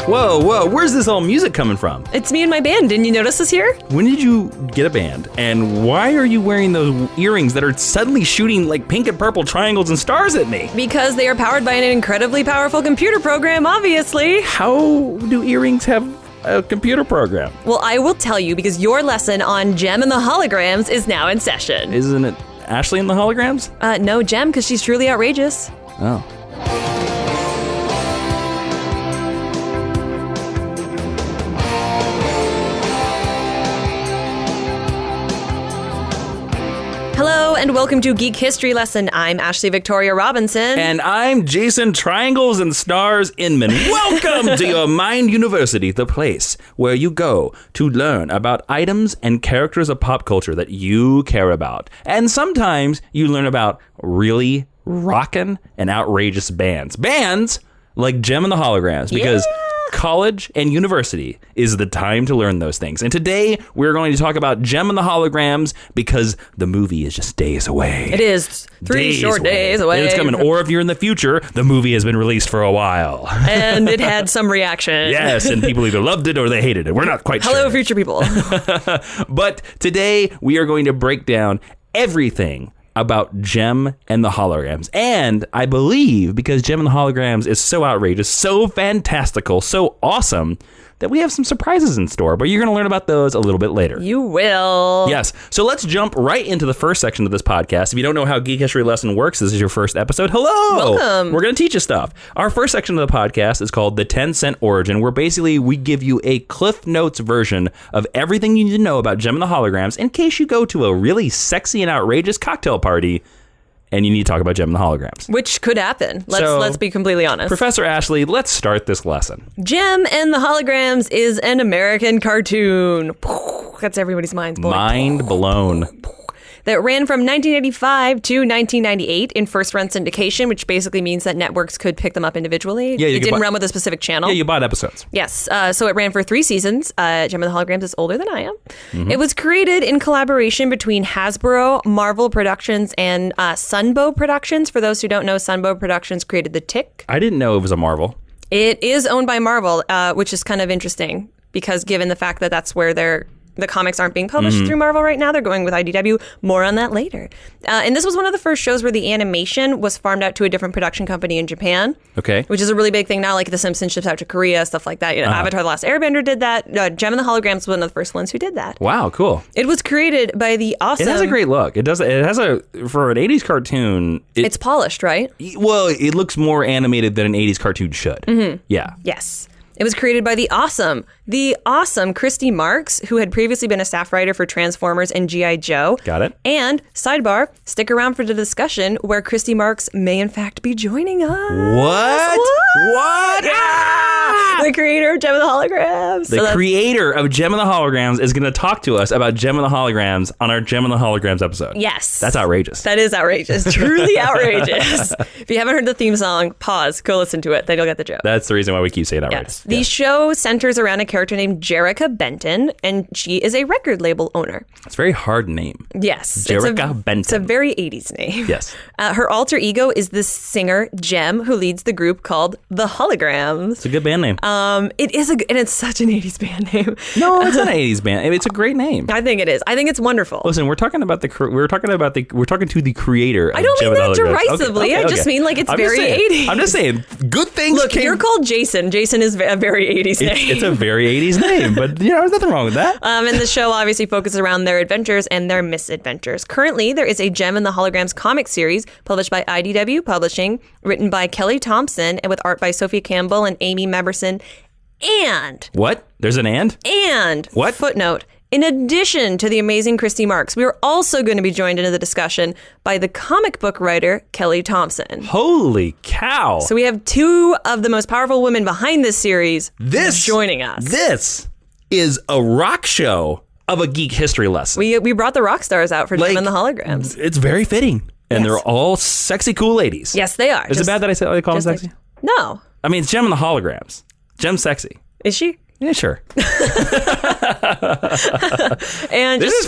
Whoa, where's this all music coming from? It's me and my band. Didn't you notice us here? When did you get a band? And why are you wearing those earrings that are suddenly shooting like pink and purple triangles and stars at me? Because they are powered by an incredibly powerful computer program, obviously. How do earrings have a computer program? Well, I will tell you because your lesson on Jem and the Holograms is now in session. Isn't it Ashley and the Holograms? No, Jem, because she's truly outrageous. Oh. Hello and welcome to Geek History Lesson. I'm Ashley Victoria Robinson. And I'm Jason Triangles and Stars Inman. Welcome to your Mind University, the place where you go to learn about items and characters of pop culture that you care about. And sometimes you learn about really rockin' and outrageous bands. Bands like Jem and the Holograms, because college and university is the time to learn those things. And today we're going to talk about Jem and the Holograms because the movie is just days away. It is. Three short days away. And it's coming. Or if you're in the future, the movie has been released for a while. And it had some reaction. Yes, and people either loved it or they hated it. We're not quite sure. Hello, future people. But today we are going to break down everything about Jem and the Holograms. And I believe because Jem and the Holograms is so outrageous, so fantastical, so awesome, that we have some surprises in store. But you're going to learn about those a little bit later. You will. Yes. So let's jump right into the first section of this podcast. If you don't know how Geek History Lesson works, this is your first episode. Hello. Welcome. We're going to teach you stuff. Our first section of the podcast is called the 10-cent origin, where basically we give you a Cliff Notes version of everything you need to know about Jem and the Holograms in case you go to a really sexy and outrageous cocktail party and you need to talk about Jem and the Holograms. Which could happen. Let's be completely honest. Professor Ashley, let's start this lesson. Jem and the Holograms is an American cartoon. That's everybody's mind blown. Mind blown. That ran from 1985 to 1998 in first-run syndication, which basically means that networks could pick them up individually. Yeah, it didn't run with a specific channel. Yeah, you bought episodes. Yes. So it ran for 3 seasons. Jem and the Holograms is older than I am. Mm-hmm. It was created in collaboration between Hasbro, Marvel Productions, and Sunbow Productions. For those who don't know, Sunbow Productions created The Tick. I didn't know it was a Marvel. It is owned by Marvel, which is kind of interesting because given the fact that that's where the comics aren't being published through Marvel right now. They're going with IDW. More on that later. And this was one of the first shows where the animation was farmed out to a different production company in Japan. Okay. Which is a really big thing now, like The Simpsons ships out to Korea, stuff like that. You know, Avatar The Last Airbender did that. Jem and the Holograms was one of the first ones who did that. Wow, cool. It was created by the awesome... It has a great look. It has for an 80s cartoon... It's polished, right? Well, it looks more animated than an 80s cartoon should. Mm-hmm. Yeah. Yes. It was created by the awesome Christy Marks, who had previously been a staff writer for Transformers and G.I. Joe. Got it. And, sidebar, stick around for the discussion where Christy Marks may in fact be joining us. What? Yeah! The creator of Jem and the Holograms. The creator of Jem and the Holograms is going to talk to us about Jem and the Holograms on our Jem and the Holograms episode. Yes. That's outrageous. That is outrageous. Truly outrageous. If you haven't heard the theme song, pause, go listen to it, then you'll get the joke. That's the reason why we keep saying outrageous. Yes. The show centers around a character named Jerrica Benton, and she is a record label owner. It's a very hard name. Yes. Jerrica Benton. It's a very 80s name. Yes. Her alter ego is the singer Jem, who leads the group called the Holograms. It's a good band name. It is, and it's such an 80s band name. No, it's not an 80s band. It's a great name. I think it is. I think it's wonderful. Listen, we're talking to the creator of I don't Jem mean and that the Holograms. derisively. Okay. I just mean like it's very 80s. I'm just saying, good things. Look, you're called Jason. Jason is a very 80s name. It's a very 80s name, but there's nothing wrong with that. And the show obviously focuses around their adventures and their misadventures. Currently, there is a Jem and the Holograms comic series published by IDW Publishing, written by Kelly Thompson, and with art by Sophie Campbell and Amy Meberson. And... What? There's an and? And... What? Footnote. In addition to the amazing Christy Marks, we are also going to be joined into the discussion by the comic book writer, Kelly Thompson. Holy cow. So we have 2 of the most powerful women behind this series joining us. This is a rock show of a geek history lesson. We brought the rock stars out for Jem and the Holograms. It's very fitting. And they're all sexy, cool ladies. Yes, they are. Is it bad that I call them sexy? No. I mean, it's Jem and the Holograms. Jem's sexy. Is she? Yeah, sure. And This is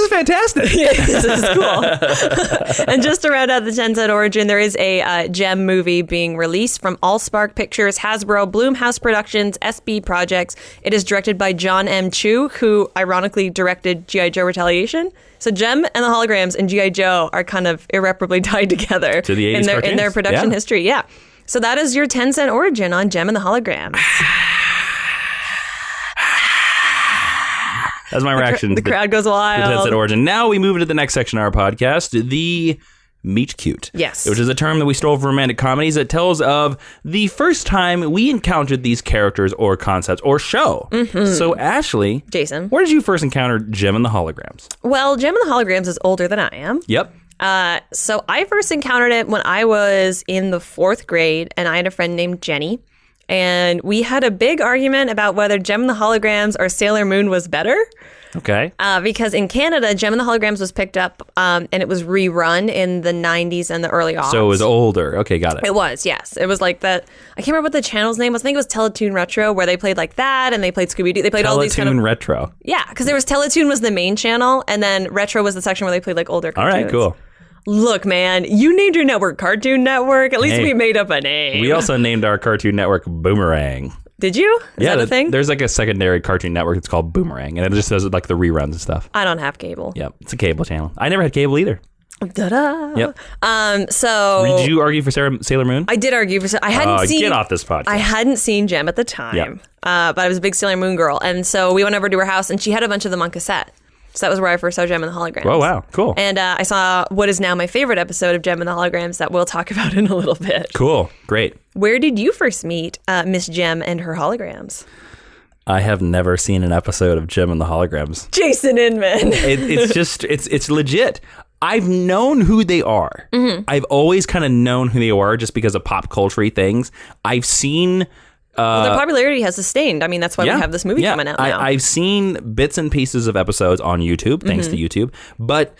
fantastic. Yeah, this is cool. And just to round out the 10-cent origin, there is a Gem movie being released from Allspark Pictures, Hasbro, Blumhouse Productions, SB Projects. It is directed by John M. Chu, who ironically directed G.I. Joe Retaliation. So Gem and the Holograms and G.I. Joe are kind of irreparably tied together to the 80s in their production history. Yeah. So that is your 10-cent origin on Gem and the Holograms. That's my reaction. The crowd goes wild. The 10-cent origin. Now we move into the next section of our podcast, the meet cute. Yes. Which is a term that we stole from romantic comedies that tells of the first time we encountered these characters or concepts or show. Mm-hmm. So Ashley, Jason, where did you first encounter Gem and the Holograms? Well, Gem and the Holograms is older than I am. Yep. So I first encountered it when I was in the 4th grade, and I had a friend named Jenny. And we had a big argument about whether Gem and the Holograms or Sailor Moon was better. Okay. Because in Canada, Gem and the Holograms was picked up and it was rerun in the 90s and the early aughts. So it was older. Okay, got it. It was, yes. It was like that. I can't remember what the channel's name was. I think it was Teletoon Retro, where they played like that and they played Scooby-Doo. They played all these kind of... Teletoon Retro. Yeah, because there was Teletoon was the main channel, and then Retro was the section where they played like older cartoons. All right, cool. Look, man, you named your network Cartoon Network. At least we made up a name. We also named our Cartoon Network Boomerang. Did you? Is that a thing? There's like a secondary Cartoon Network that's called Boomerang, and it just does like the reruns and stuff. I don't have cable. Yep, it's a cable channel. I never had cable either. Da-da. Yep. So did you argue for Sailor Moon? I did argue for. I hadn't seen. Get off this podcast. I hadn't seen Gem at the time. Yep. But I was a big Sailor Moon girl, and so we went over to her house, and she had a bunch of them on cassette. So that was where I first saw Gem and the Holograms. Oh, wow. Cool. And I saw what is now my favorite episode of Gem and the Holograms that we'll talk about in a little bit. Cool. Great. Where did you first meet Miss Gem and her holograms? I have never seen an episode of Gem and the Holograms. Jason Inman. It's legit. I've known who they are. Mm-hmm. I've always kind of known who they are just because of pop culture things. I've seen... their popularity has sustained. I mean, that's why we have this movie coming out now. I've seen bits and pieces of episodes on YouTube, thanks to YouTube. But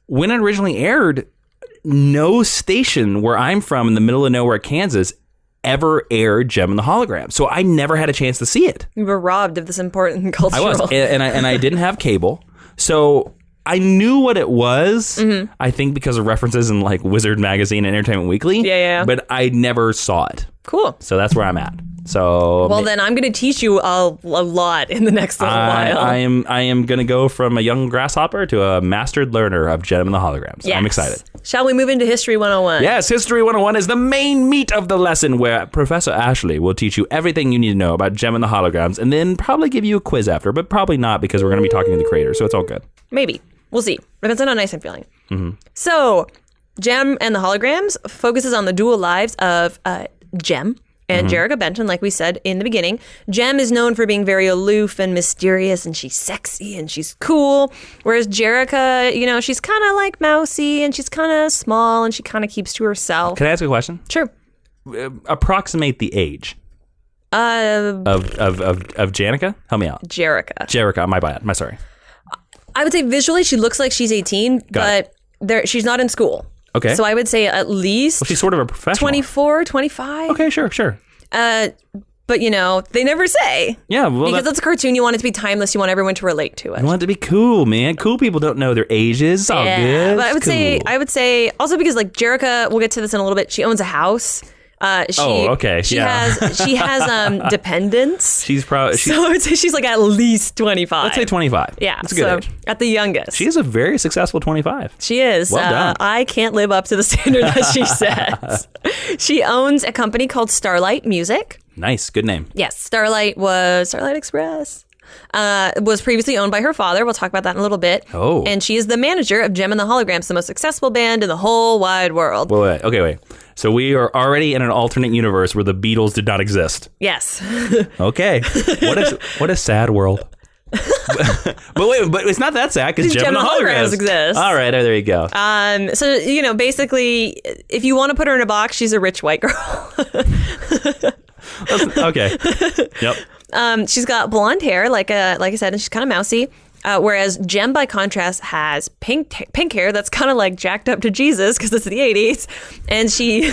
when it originally aired, no station where I'm from in the middle of nowhere, Kansas, ever aired Gem and the Holograms. So I never had a chance to see it. You were robbed of this important cultural... I was. And I didn't have cable. So... I knew what it was, I think because of references in like Wizard Magazine and Entertainment Weekly. Yeah. But I never saw it. Cool. So that's where I'm at. So well, then I'm going to teach you a lot in the next little while. I am going to go from a young grasshopper to a mastered learner of Gem and the Holograms. Yes. I'm excited. Shall we move into History 101? Yes, History 101 is the main meat of the lesson where Professor Ashley will teach you everything you need to know about Gem and the Holograms and then probably give you a quiz after, but probably not because we're going to be talking to the creator, so it's all good. Maybe. We'll see. Depends on how nice I'm feeling. Mm-hmm. So, Gem and the Holograms focuses on the dual lives of Gem and Jerrica Benton, like we said in the beginning. Gem is known for being very aloof and mysterious, and she's sexy and she's cool. Whereas Jerrica, she's kind of like mousy and she's kind of small and she kind of keeps to herself. Can I ask a question? Sure. Approximate the age of Janica. Help me out. Jerrica. My bad. Sorry. I would say visually she looks like she's 18, but she's not in school. Okay. So I would say at least... Well, she's sort of a professional. 24, 25. Okay, sure. But, they never say. Yeah, well... Because it's a cartoon, you want it to be timeless, you want everyone to relate to it. You want it to be cool, man. Cool people don't know their ages. It's all good. But I would say, also because, like, Jerrica, we'll get to this in a little bit, she owns a house. She has dependents. She's probably... So I would say she's like at least 25. Let's say 25. Yeah. That's a good age. At the youngest. She is a very successful 25. She is. Well done. I can't live up to the standard that she sets. She owns a company called Starlight Music. Nice. Good name. Yes. Starlight Express. Was previously owned by her father. We'll talk about that in a little bit. Oh. And she is the manager of Gem and the Holograms, the most successful band in the whole wide world. Wait. Okay. So we are already in an alternate universe where the Beatles did not exist. Yes. Okay. What a sad world. but it's not that sad because Gem and the Holograms exist. All right, there you go. So basically, if you want to put her in a box, she's a rich white girl. Okay. Yep. She's got blonde hair, like I said, and she's kind of mousy. Whereas Jem, by contrast, has pink hair that's kind of like jacked up to Jesus because it's the 80s. And she...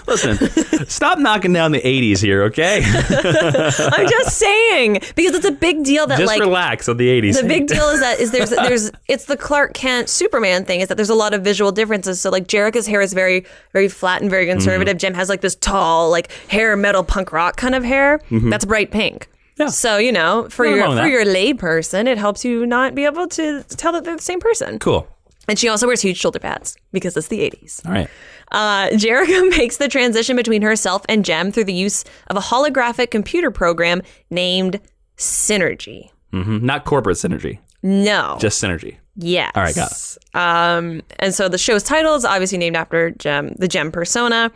Listen, stop knocking down the 80s here, okay? I'm just saying, because it's a big deal that just relax on the 80s. The big deal is that there's it's the Clark Kent Superman thing, is that there's a lot of visual differences. So like Jerrica's hair is very, very flat and very conservative. Jem has like this tall, like hair metal punk rock kind of hair. That's bright pink. Yeah. So, for your lay person, it helps you not be able to tell that they're the same person. Cool. And she also wears huge shoulder pads because it's the 80s. All right. Jerrica makes the transition between herself and Jem through the use of a holographic computer program named Synergy. Not corporate synergy. No. Just Synergy. Yes. All right, got it. And so the show's title is obviously named after the Jem persona.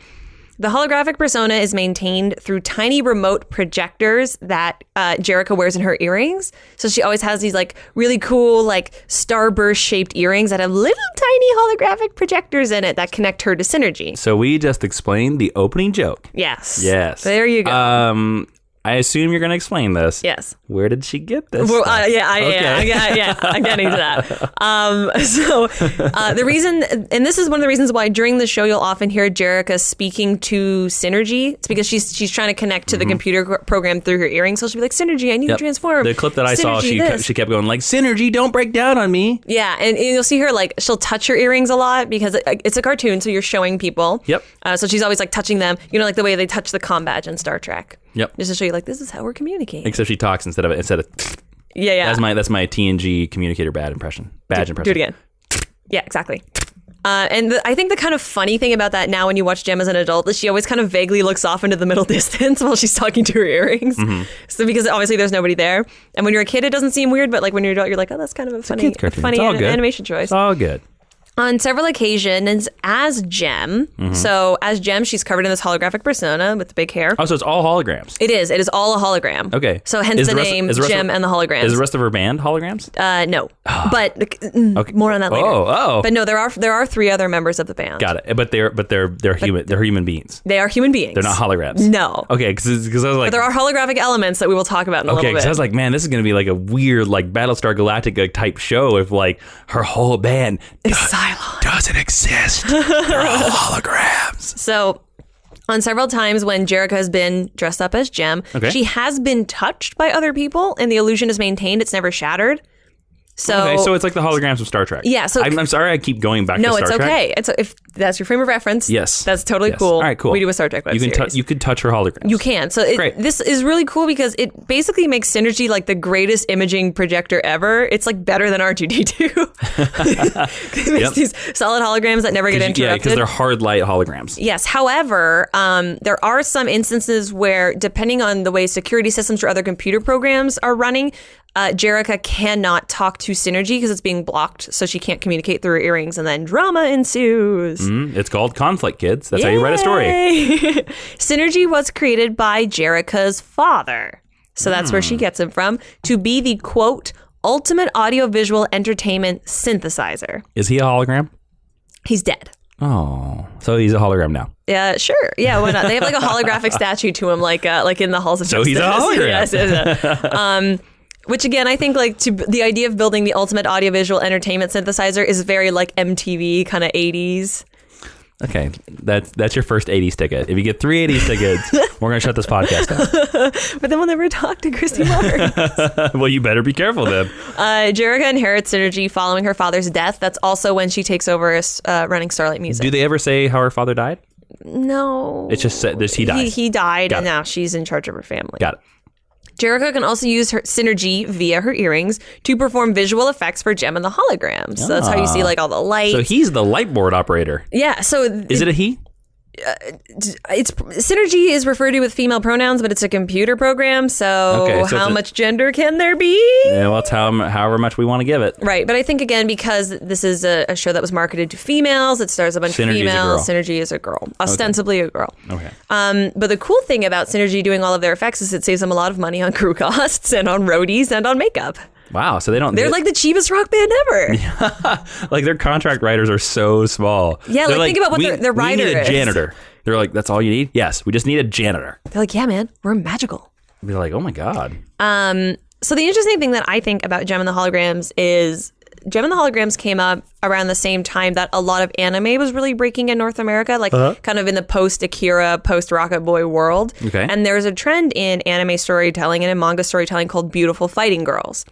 The holographic persona is maintained through tiny remote projectors that Jerrica wears in her earrings. So she always has these like really cool like starburst shaped earrings that have little tiny holographic projectors in it that connect her to Synergy. So we just explained the opening joke. Yes. Yes. There you go. I assume you're going to explain this. Yes. Where did she get this? Well, I'm getting to that. The reason, and this is one of the reasons why during the show you'll often hear Jerrica speaking to Synergy. It's because she's trying to connect to the computer program through her earrings. So she'll be like, Synergy, I need to transform. The clip that I saw, Synergy, she kept going like, Synergy, don't break down on me. Yeah, and you'll see her like, she'll touch her earrings a lot because it's a cartoon, so you're showing people. Yep. So she's always like touching them, like the way they touch the comm badge in Star Trek. Yep. Just to show you, like, this is how we're communicating. Except she talks instead of. Yeah. That's my TNG communicator badge impression. Do it again. Yeah, exactly. And I think the kind of funny thing about that now when you watch Jem as an adult is she always kind of vaguely looks off into the middle distance while she's talking to her earrings. So because obviously there's nobody there. And when you're a kid, it doesn't seem weird, but like when you're an adult, you're like, oh, that's kind of a funny animation choice. It's all good. On several occasions as Jem. So as Jem, she's covered in this holographic persona with the big hair. Oh, so it's all holograms. It is. It is all a hologram. Okay. So hence the name Jem and the Holograms. Is the rest of her band holograms? No. But more on that later. Oh. But no, there are 3 other members of the band. Got it. But they're human. They're human beings. They are human beings. They're not holograms. No. Okay, because I was like, but there are holographic elements that we will talk about in a little bit. Because I was like, man, this is going to be like a weird like Battlestar Galactica type show if like her whole band is Cylon. Doesn't exist. They're all holograms. So on several times when Jerrica has been dressed up as Jem, she has been touched by other people and the illusion is maintained. It's never shattered. So it's like the holograms of Star Trek. Yeah. So I'm sorry I keep going back to Star Trek. No, it's okay. If that's your frame of reference. Yes. That's totally cool. All right, cool. We do a Star Trek web series. You could touch her holograms. You can. So this is really cool because it basically makes Synergy like the greatest imaging projector ever. It's like better than R2-D2. It makes these solid holograms that never get interrupted. Yeah, because they're hard light holograms. Yes. However, there are some instances where, depending on the way security systems or other computer programs are running, Jerrica cannot talk to Synergy because it's being blocked, so she can't communicate through her earrings, and then drama ensues. It's called conflict, kids. That's how you write a story. Synergy was created by Jerrica's father, so that's where she gets it from, to be the, quote, ultimate audiovisual entertainment synthesizer. Is he a hologram? He's dead. Oh, so he's a hologram now. Yeah, sure. Yeah, why not? They have like a holographic statue to him, like in the halls of justice. So he's a hologram. Yes. Which again, I think like the idea of building the ultimate audiovisual entertainment synthesizer is very like MTV kind of 80s. Okay, that's your first 80s ticket. If you get 3 80s tickets, we're going to shut this podcast down. But then we'll never talk to Christy Martin. Well, you better be careful then. Jerrica inherits Synergy following her father's death. That's also when she takes over running Starlight Music. Do they ever say how her father died? No. It's just said he died. He died, and now she's in charge of her family. Got it. Jerrica can also use her Synergy via her earrings to perform visual effects for Jem and the holograms. So that's how you see like all the lights. So he's the light board operator. Yeah. So is it a he? It's Synergy is referred to with female pronouns, but it's a computer program. So how much gender can there be? Yeah, well, it's however much we want to give it. Right. But I think, again, because this is a show that was marketed to females, it stars a bunch of females. Synergy is a girl. Ostensibly a girl. Okay. But the cool thing about Synergy doing all of their effects is it saves them a lot of money on crew costs and on roadies and on makeup. Wow, so they're like the cheapest rock band ever. Yeah, like their contract writers are so small. Yeah, like think about what their writer is. We need a janitor. They're like, that's all you need? Yes, we just need a janitor. They're like, yeah, man, we're magical. They're like, oh my God. So the interesting thing that I think about Gem and the Holograms is Gem and the Holograms came up around the same time that a lot of anime was really breaking in North America, like kind of in the post-Akira, post-Rocket Boy world. Okay. And there's a trend in anime storytelling and in manga storytelling called beautiful fighting girls.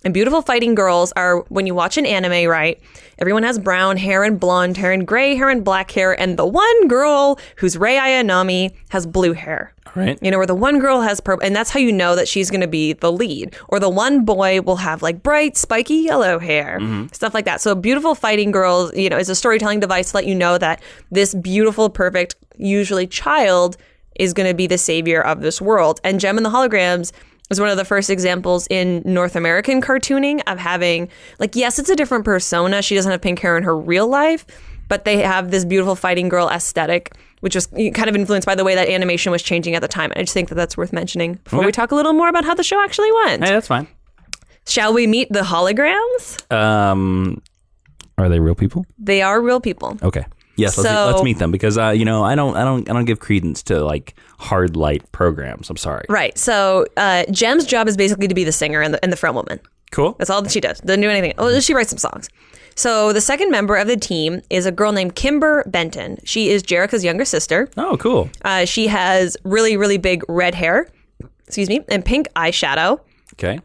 And beautiful fighting girls are, when you watch an anime, right, everyone has brown hair and blonde hair and gray hair and black hair, and the one girl who's Rei Ayanami has blue hair. Right. You know, or the one girl has purple, and that's how you know that she's going to be the lead. Or the one boy will have like bright, spiky yellow hair, stuff like that. So beautiful fighting girls, you know, is a storytelling device to let you know that this beautiful, perfect, usually child is going to be the savior of this world. And Gem and the Holograms was one of the first examples in North American cartooning of having, like, yes, it's a different persona. She doesn't have pink hair in her real life, but they have this beautiful fighting girl aesthetic, which was kind of influenced by the way that animation was changing at the time. I just think that that's worth mentioning before we talk a little more about how the show actually went. Hey, that's fine. Shall we meet the Holograms? Are they real people? They are real people. Okay. Yes, let's meet them because you know, I don't give credence to like hard light programs. I'm sorry. Right. So Gem's job is basically to be the singer and the front woman. Cool. That's all that she does. Doesn't do anything. Oh, she writes some songs. So the second member of the team is a girl named Kimber Benton. She is Jerica's younger sister. Oh, cool. She has really, really big red hair, and pink eyeshadow. Okay.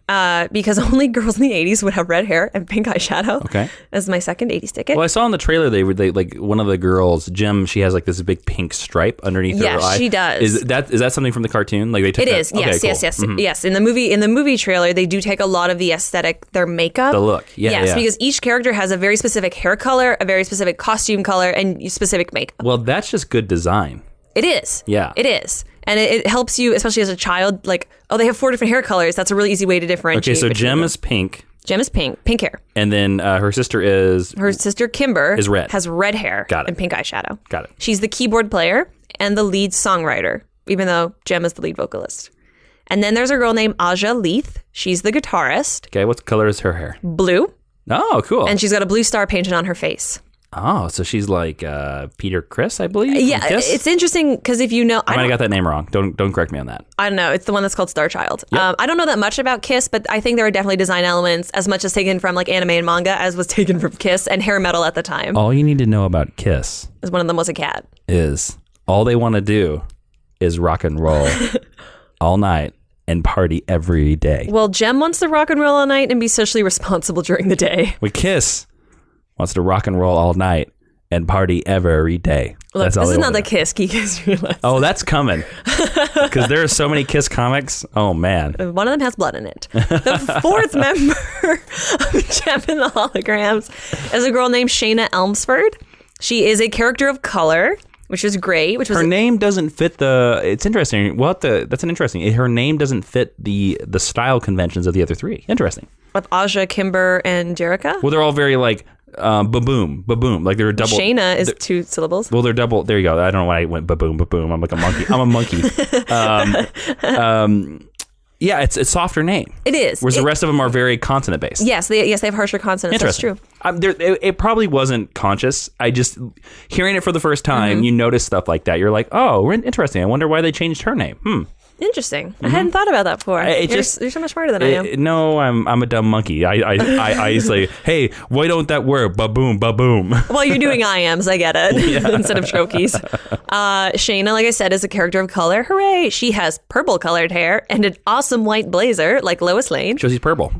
Because only girls in the 80s would have red hair and pink eyeshadow. Okay. That's my second 80s ticket. Well, I saw in the trailer they like one of the girls, Gem, she has like this big pink stripe underneath her eye. Yes, she does. Is that something from the cartoon? Like they took It is. Okay, yes, cool. yes. Yes. In the movie trailer, they do take a lot of the aesthetic, their makeup. The look. Yeah. Yes, yeah. because each character has a very specific hair color, a very specific costume color, and specific makeup. Well, that's just good design. It is. Yeah. It is. And it helps you, especially as a child, like, oh, they have 4 different hair colors. That's a really easy way to differentiate. Okay, so between Gem them. is pink. Gem is pink hair. And then her sister is... Her sister Kimber is red. Has red hair. Got it. And pink eyeshadow. Got it. She's the keyboard player and the lead songwriter, even though Gem is the lead vocalist. And then there's a girl named Aja Leith. She's the guitarist. Okay, what color is her hair? Blue. Oh, cool. And she's got a blue star painted on her face. Oh, so she's like Peter Criss, I believe? Yeah, it's interesting because if you know... I might have got that name wrong. Don't correct me on that. I don't know. It's the one that's called Starchild. Yep. I don't know that much about Kiss, but I think there are definitely design elements as much as taken from like anime and manga as was taken from Kiss and hair metal at the time. All you need to know about Kiss As one of them was a cat. is all they want to do is rock and roll all night and party every day. Well, Gem wants to rock and roll all night and be socially responsible during the day. With Kiss wants to rock and roll all night and party every day. Look, That's all this they is not wanna the do. Kiss. Geek has realized. Oh, that's coming. Because there are so many Kiss comics. Oh, man. One of them has blood in it. The fourth member of Gem and the Holograms is a girl named Shayna Elmsford. She is a character of color, which is great. Which was Her name doesn't fit the... It's interesting. That's an interesting... Her name doesn't fit the style conventions of the other three. Interesting. of Aja, Kimber, and Jerica. Well, they're all very like... ba-boom, ba-boom. Like they're double. Shayna is 2 syllables. Well, they're double. There you go. I don't know why I went ba-boom, ba-boom. I'm like a monkey. I'm a monkey. Yeah, it's a softer name. It is. Whereas the rest of them are very consonant based. Yes, they have harsher consonants. That's true. It probably wasn't conscious. I just, hearing it for the first time, you notice stuff like that. You're like, oh, interesting. I wonder why they changed her name. Interesting. I hadn't thought about that before. You're so much smarter than I am. No, I'm a dumb monkey. I say, hey, why don't that word ba-boom, ba-boom? Well, you're doing I-ams. I get it. Instead of strokies. Shayna, like I said, is a character of color. Hooray! She has purple colored hair and an awesome white blazer like Lois Lane. Shows he's purple.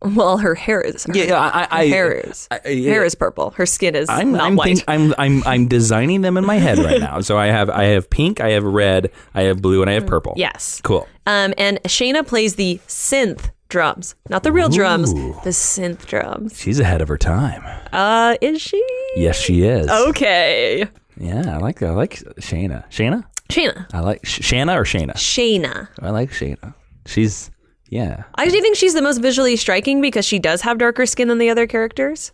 Well, her hair is. Her hair is purple. Her skin is not white. I'm designing them in my head right now. So I have pink, I have red, I have blue, and I have purple. Yes. Cool. And Shayna plays the synth drums, not the real drums, the synth drums. She's ahead of her time. Is she? Yes, she is. Okay. Yeah, I like Shayna. Shayna? Shayna. I like Shanna or Shayna? Shayna. I like Shayna. She's. Yeah. I actually think she's the most visually striking because she does have darker skin than the other characters.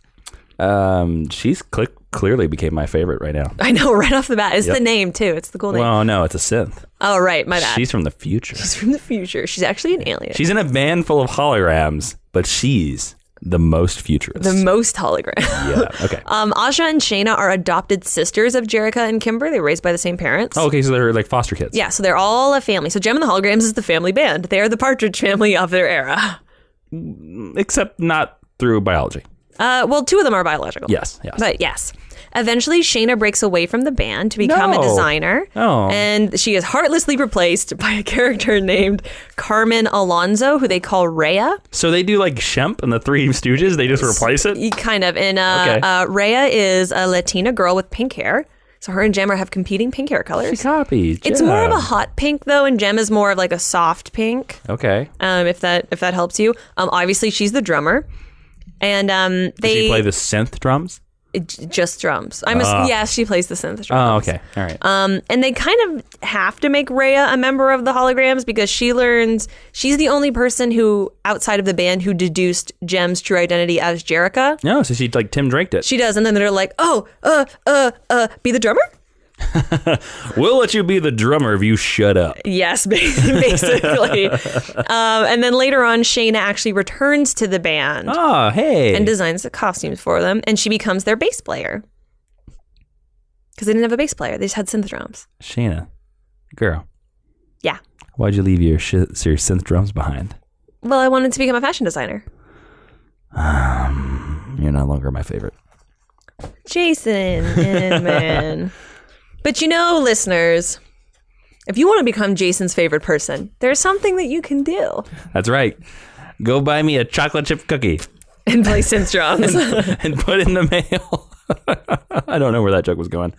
She's clearly became my favorite right now. I know, right off the bat. It's the name, too. It's the cool name. Well, no, it's a synth. Oh, right. My bad. She's from the future. She's from the future. She's actually an alien. She's in a band full of holograms, but she's The most futurist. The most hologram. Yeah, okay. Asha and Shayna are adopted sisters of Jerrica and Kimber. They were raised by the same parents. Oh, okay, so they're like foster kids. Yeah, so they're all a family. So Gem and the Holograms is the family band. They are the Partridge Family of their era. Except not through biology. Well, two of them are biological. Yes. But yes. Eventually, Shayna breaks away from the band to become a designer. Oh. And she is heartlessly replaced by a character named Carmen Alonso, who they call Rhea. So they do like Shemp and the Three Stooges? They just replace it? Kind of. And Rhea is a Latina girl with pink hair. So her and Gem have competing pink hair colors. She copies. It's more of a hot pink, though, and Gem is more of like a soft pink. Okay. If that helps you. Obviously, she's the drummer. And Does she play the synth drums? Just drums. She plays the synth drums. Oh, okay. All right. And they kind of have to make Rhea a member of the Holograms because she's the only person who, outside of the band, who deduced Gem's true identity as Jerrica. No, so she like Tim Draked it. She does, and then they're like, be the drummer? We'll let you be the drummer if you shut up. Yes, basically. And then later on, Shayna actually returns to the band. Oh, hey. And designs the costumes for them. And she becomes their bass player. Because they didn't have a bass player. They just had synth drums. Shayna, girl. Yeah. Why'd you leave your synth drums behind? Well, I wanted to become a fashion designer. You're no longer my favorite. Jason, man. But listeners, if you want to become Jason's favorite person, there's something that you can do. That's right. Go buy me a chocolate chip cookie. And play synth drums. and put in the mail. I don't know where that joke was going.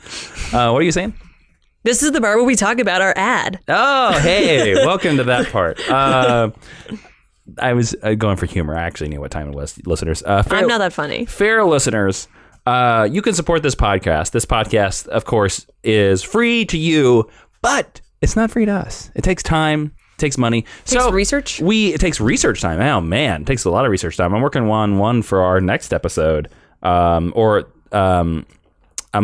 What are you saying? This is the bar where we talk about our ad. Oh, hey. Welcome to that part. I was going for humor. I actually knew what time it was, listeners. I'm not that funny. Fair listeners. You can support this podcast. This podcast, of course, is free to you, but it's not free to us. It takes time. It takes money. It takes research? It takes research time. Oh, man. It takes a lot of research time. I'm working on one for our next episode. I'm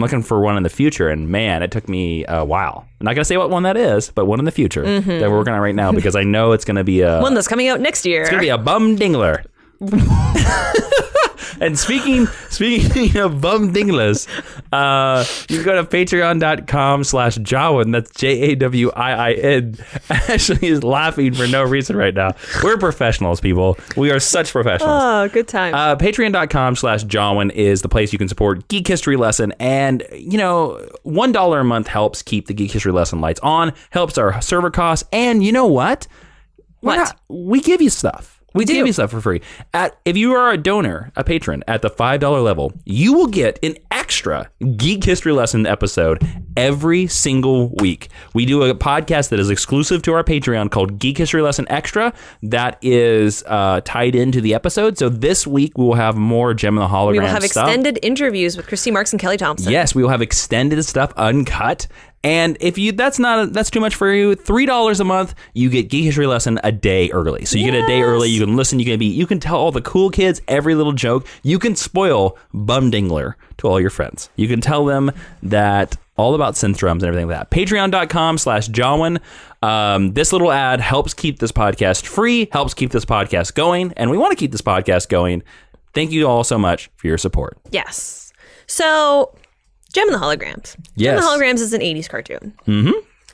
looking for one in the future, and man, it took me a while. I'm not going to say what one that is, but one in the future that we're working on right now because I know it's going to be one that's coming out next year. It's going to be a bum dingler. And speaking of bum dinglers, you can go to patreon.com/Jawiin. That's Jawiin. Ashley is laughing for no reason right now. We're professionals, people. We are such professionals. Oh, good time. Patreon.com/Jawiin is the place you can support Geek History Lesson. And, $1 a month helps keep the Geek History Lesson lights on, helps our server costs. And you know what? We give you stuff. We give you stuff for free. If you are a donor, a patron, at the $5 level, you will get an extra Geek History Lesson episode every single week. We do a podcast that is exclusive to our Patreon called Geek History Lesson Extra that is tied into the episode. So this week we will have more Gem and the Holograms stuff. We will have extended interviews with Christy Marks and Kelly Thompson. Yes, we will have extended stuff, uncut. And if that's too much for you, $3 a month, you get Geek History Lesson a day early. So you get a day early, you can listen, you can tell all the cool kids every little joke. You can spoil Bum Dingler to all your friends. You can tell them that all about synth drums and everything like that. Patreon.com/Jawiin. This little ad helps keep this podcast free, helps keep this podcast going, and we want to keep this podcast going. Thank you all so much for your support. Yes. So, Gem and the Holograms. Yes. Gem and the Holograms is an 80s cartoon. Mm-hmm.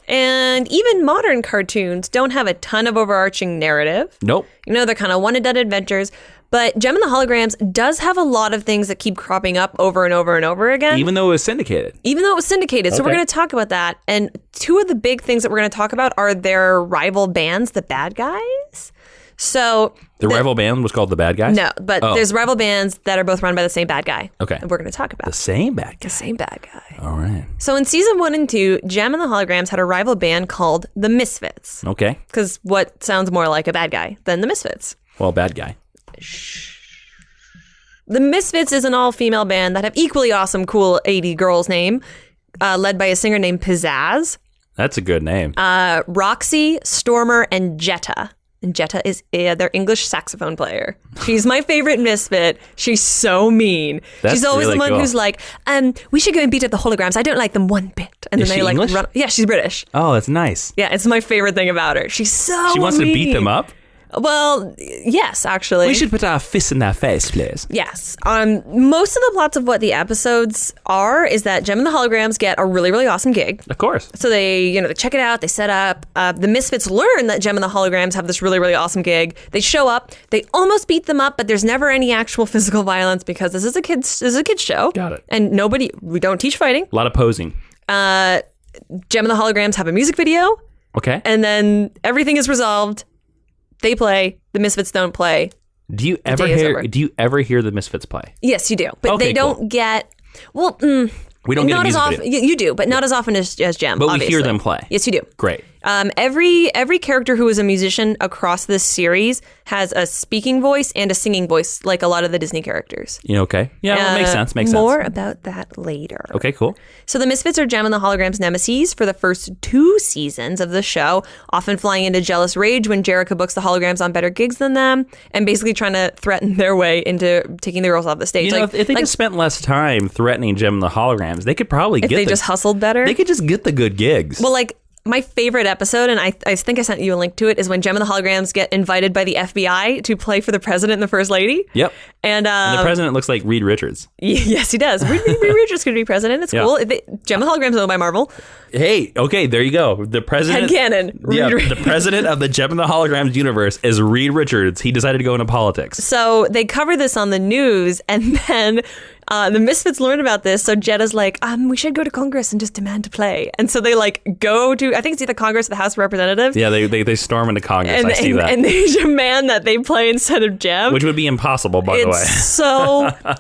And even modern cartoons don't have a ton of overarching narrative. Nope. They're kind of one-and-done adventures. But Gem and the Holograms does have a lot of things that keep cropping up over and over and over again. Even though it was syndicated. So we're going to talk about that. And two of the big things that we're going to talk about are their rival bands, the Bad Guys. So the rival band was called the Bad Guys? No, but there's rival bands that are both run by the same bad guy. Okay. And we're going to talk about the same bad guy. The same bad guy. All right. So in season 1 and 2, Gem and the Holograms had a rival band called the Misfits. Okay. Because what sounds more like a bad guy than the Misfits? Well, bad guy. The Misfits is an all-female band that have equally awesome, cool 80 girls name, led by a singer named Pizzazz. That's a good name. Roxy, Stormer, and Jetta. And Jetta is their English saxophone player. She's my favorite misfit. She's so mean. She's always really the one cool. who's like, we should go and beat up the Holograms. I don't like them one bit. And is then she they English? run. Yeah, she's British. Oh, that's nice. Yeah, it's my favorite thing about her. She's so She wants mean. to beat them up? Well, yes, actually. We should put our fists in their face, please. Yes. Most of the plots of what the episodes are is that Gem and the Holograms get a really, really awesome gig. Of course. So they check it out, they set up. The Misfits learn that Gem and the Holograms have this really, really awesome gig. They show up, they almost beat them up, but there's never any actual physical violence because this is a kids show. Got it. And we don't teach fighting. A lot of posing. Gem and the Holograms have a music video. Okay. And then everything is resolved. They play. The Misfits don't play. Do you ever hear the Misfits play? Yes, you do. But okay, they don't cool. get... Well, we don't get a music often. video. You do, but not as often as Gem, But obviously. we hear them play. Yes, you do. Great. Every character who is a musician across this series has a speaking voice and a singing voice, like a lot of the Disney characters. Yeah, okay. Yeah, well, makes sense. More about that later. Okay, cool. So the Misfits are Gem and the Holograms' nemesis for the first 2 seasons of the show, often flying into jealous rage when Jerica books the Holograms on better gigs than them, and basically trying to threaten their way into taking the girls off the stage. You know, if they just spent less time threatening Gem and the Holograms, they could probably just hustled better. They could just get the good gigs. Well, like, my favorite episode, and I think I sent you a link to it, is when Gem and the Holograms get invited by the FBI to play for the president and the first lady. Yep. And the president looks like Reed Richards. Yes, he does. Reed Richards could be president. It's cool. Gem and the Holograms owned by Marvel. Hey, okay, there you go. The president. Headcanon. The president of the Gem and the Holograms universe is Reed Richards. He decided to go into politics. So they cover this on the news, and then the Misfits learn about this. So Jetta's like, we should go to Congress and just demand to play. And so they go to, I think it's either Congress or the House of Representatives. Yeah, they storm into Congress. I see that. And they demand that they play instead of Gem. Which would be impossible, by the way.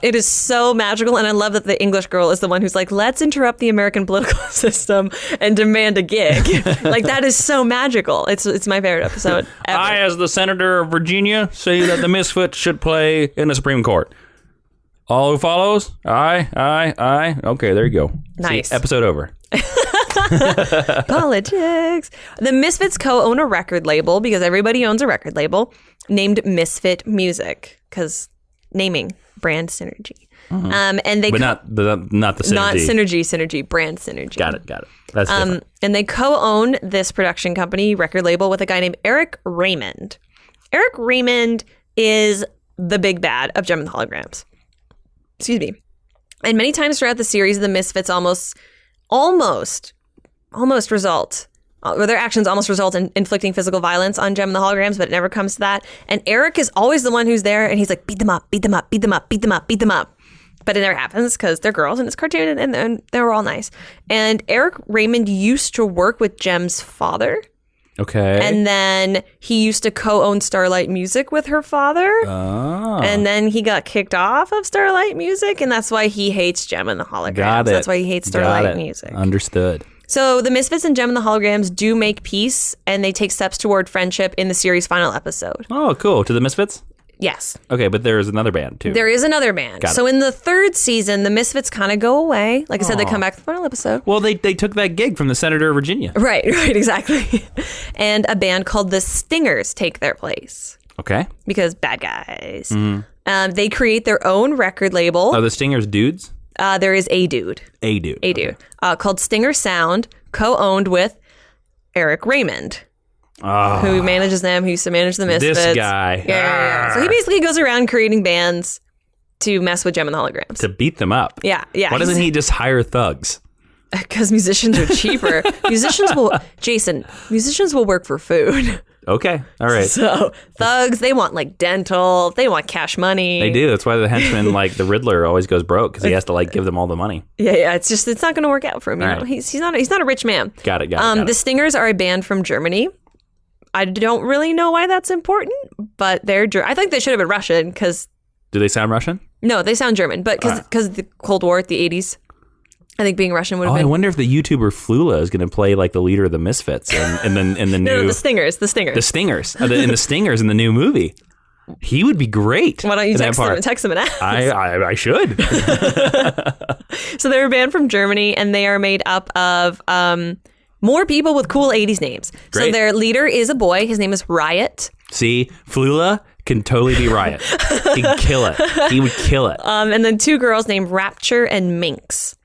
It is so magical. And I love that the English girl is the one who's like, let's interrupt the American political system and demand a gig. Like, that is so magical. It's my favorite episode ever. I, as the senator of Virginia, say that the Misfits should play in the Supreme Court. All who follows? Aye. Okay, there you go. Nice. See, episode over. Politics. The Misfits co-own a record label, because everybody owns a record label, named Misfit Music, because naming, brand synergy. Mm-hmm. And they not the synergy. Not synergy, brand synergy. Got it. That's different. And they co-own this production company, record label, with a guy named Eric Raymond. Eric Raymond is the big bad of Gem and the Holograms. Excuse me. And many times throughout the series, the Misfits almost result, or their actions almost result in inflicting physical violence on Gem and the Holograms, but it never comes to that. And Eric is always the one who's there, and he's like, beat them up. But it never happens because they're girls and it's cartoon, and they were all nice. And Eric Raymond used to work with Gem's father. Okay. And then he used to co-own Starlight Music with her father. Oh. And then he got kicked off of Starlight Music, and that's why he hates Gem and the Holograms. Got it. That's why he hates Starlight Music. Understood. So the Misfits and Gem and the Holograms do make peace, and they take steps toward friendship in the series' final episode. Oh, cool. To the Misfits? Yes. Okay, but there's another band, too. There is another band. So in the 3rd season, the Misfits kind of go away. Like I said, they come back to the final episode. Well, they took that gig from the senator of Virginia. Right, exactly. And a band called the Stingers take their place. Okay. Because bad guys. Mm-hmm. They create their own record label. Are the Stingers dudes? There is a dude. A dude. Okay. Called Stinger Sound, co-owned with Eric Raymond. Who manages them, who used to manage the Misfits. This guy. Yeah. So he basically goes around creating bands to mess with Gem and the Holograms. To beat them up. Yeah. Why doesn't he just hire thugs? Because musicians are cheaper. Musicians will work for food. Okay. All right. So thugs, they want like dental, they want cash money. They do. That's why the henchman, like the Riddler, always goes broke, because he has to like give them all the money. Yeah. It's not going to work out for him. You know? Right. He's not a rich man. Got it. The Stingers are a band from Germany. I don't really know why that's important, but I think they should have been Russian, because... Do they sound Russian? No, they sound German, but because the Cold War, the 80s, I think being Russian would have been... I wonder if the YouTuber Flula is going to play like the leader of the Misfits and then in the new... No, the Stingers. The Stingers. In the Stingers in the new movie. He would be great. Why don't you text him and ask? I should. So they're a band from Germany, and they are made up of... more people with cool 80s names. Great. So their leader is a boy. His name is Riot. See, Flula can totally be Riot. He'd kill it. He would kill it. And then 2 girls named Rapture and Minx.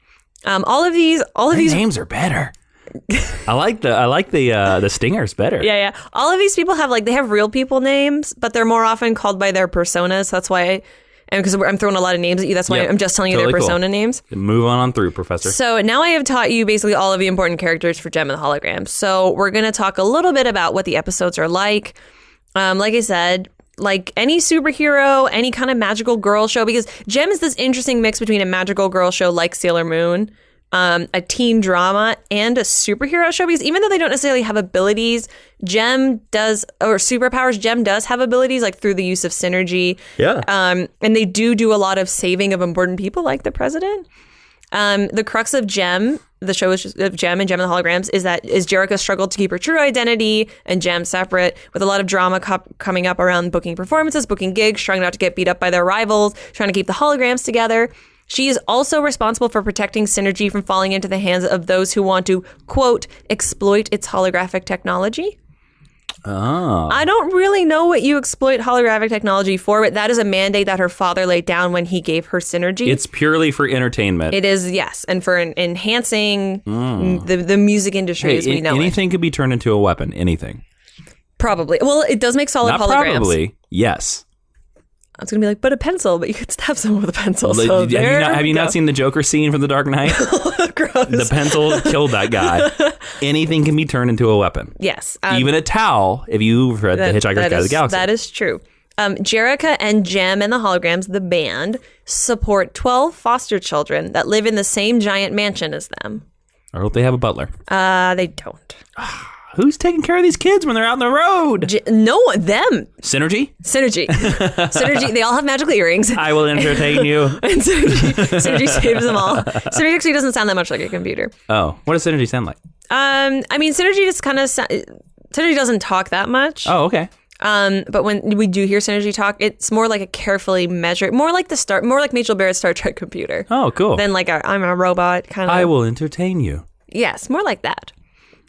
All of these names are better. I like the stingers better. Yeah. All of these people have they have real people names, but they're more often called by their personas. That's why, and because I'm throwing a lot of names at you, that's why I'm just telling you their persona names. Move on through, Professor. So now I have taught you basically all of the important characters for Gem and the Holograms. So we're going to talk a little bit about what the episodes are like. Like I said, like any superhero, any kind of magical girl show, because Gem is this interesting mix between a magical girl show like Sailor Moon, a teen drama, and a superhero show, because even though they don't necessarily have abilities, Gem does, or superpowers, Gem does have abilities through the use of synergy. Yeah. And they do a lot of saving of important people like the president. The crux of Gem, the show is of Gem and Gem and the Holograms, is Jerrica struggled to keep her true identity and Gem separate, with a lot of drama coming up around booking performances, booking gigs, trying not to get beat up by their rivals, trying to keep the holograms together. She is also responsible for protecting Synergy from falling into the hands of those who want to, quote, exploit its holographic technology. Oh. I don't really know what you exploit holographic technology for, but that is a mandate that her father laid down when he gave her Synergy. It's purely for entertainment. It is, yes, and for enhancing the music industry as we know anything could be turned into a weapon. Anything. Probably. Well, it does make solid Not holograms. Probably. Yes. I was going to be but a pencil, but you could stab someone with a pencil. So have you not seen the Joker scene from The Dark Knight? Gross. The pencil killed that guy. Anything can be turned into a weapon. Yes. Even a towel, if you've read The Hitchhiker's Guide to the Galaxy. That is true. Jerrica and Gem and the Holograms, the band, support 12 foster children that live in the same giant mansion as them. I hope they have a butler. They don't. Who's taking care of these kids when they're out on the road? No one. Them. Synergy? Synergy. They all have magical earrings. I will entertain you. And Synergy saves them all. Synergy actually doesn't sound that much like a computer. Oh, what does Synergy sound like? Synergy just kind of... Synergy doesn't talk that much. Oh, okay. But when we do hear Synergy talk, it's more like a carefully measured, more like Majel Barrett's Star Trek computer. Oh, cool. Than I'm a robot kind of. I will entertain you. Yes, more like that.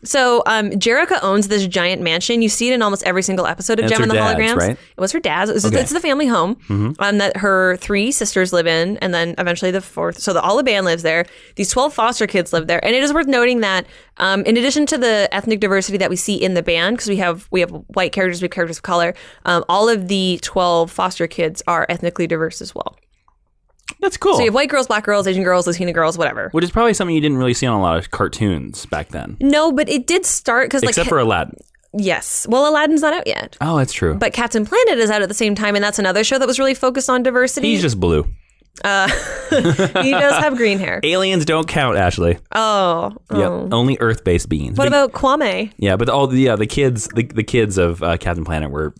So Jerrica owns this giant mansion. You see it in almost every single episode of Gem and the Holograms. Right? It was her dad's. It's the family home that her 3 sisters live in, and then eventually the 4th. So all the band lives there. These 12 foster kids live there, and it is worth noting that in addition to the ethnic diversity that we see in the band, because we have white characters, we have characters of color, all of the 12 foster kids are ethnically diverse as well. That's cool. So you have white girls, black girls, Asian girls, Latina girls, whatever. Which is probably something you didn't really see on a lot of cartoons back then. No, but it did start because except for Aladdin. Yes. Well, Aladdin's not out yet. Oh, that's true. But Captain Planet is out at the same time, and that's another show that was really focused on diversity. He's just blue. He does have green hair. Aliens don't count, Ashley. Oh. Yep. Only Earth-based beings. What about Kwame? Yeah, but all the kids of Captain Planet were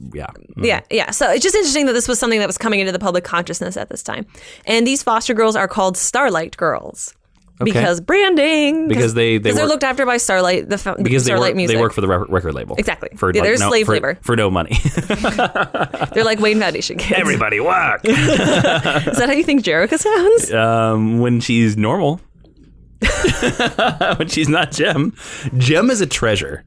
Yeah. So it's just interesting that this was something that was coming into the public consciousness at this time. And these foster girls are called Starlight Girls. Okay. Because branding. Because they're looked after by Starlight, Starlight Music. They work for the record label. Exactly. They're slave labor. For no money. They're like Wayne Foundation kids. Everybody work. Is that how you think Jerrica sounds? When she's normal. When she's not Gem. Gem is a treasure.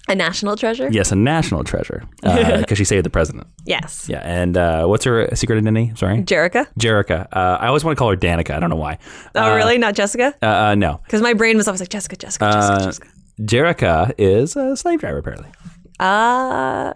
A national treasure? Yes, a national treasure. Because she saved the president. Yes. Yeah, and what's her secret identity? Sorry? Jerrica. I always want to call her Danica. I don't know why. Oh, really? Not Jessica? No. Because my brain was always like, Jessica. Jerrica is a slave driver, apparently.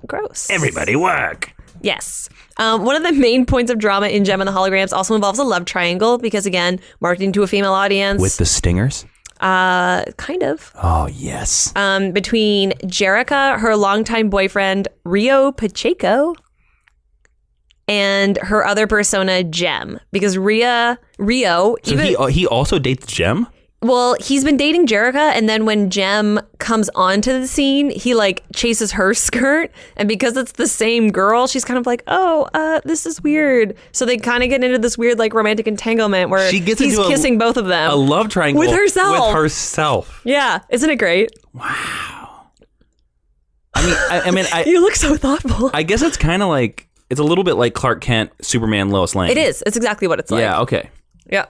Gross. Everybody work. Yes. One of the main points of drama in Gem and the Holograms also involves a love triangle because, again, marketing to a female audience. With the stingers? Kind of. Oh, yes. Between Jerrica, her longtime boyfriend, Rio Pacheco, and her other persona, Gem. Because Rio... So he also dates Gem? Well, he's been dating Jerrica, and then when Gem comes onto the scene, he chases her skirt, and because it's the same girl, she's kind of like, this is weird. So they kind of get into this weird romantic entanglement where he's kissing both of them. A love triangle with herself. Yeah, isn't it great? Wow. I mean, you look so thoughtful. I guess it's kind of it's a little bit like Clark Kent, Superman, Lois Lane. It is. It's exactly what it's like. Yeah. Okay. Yeah.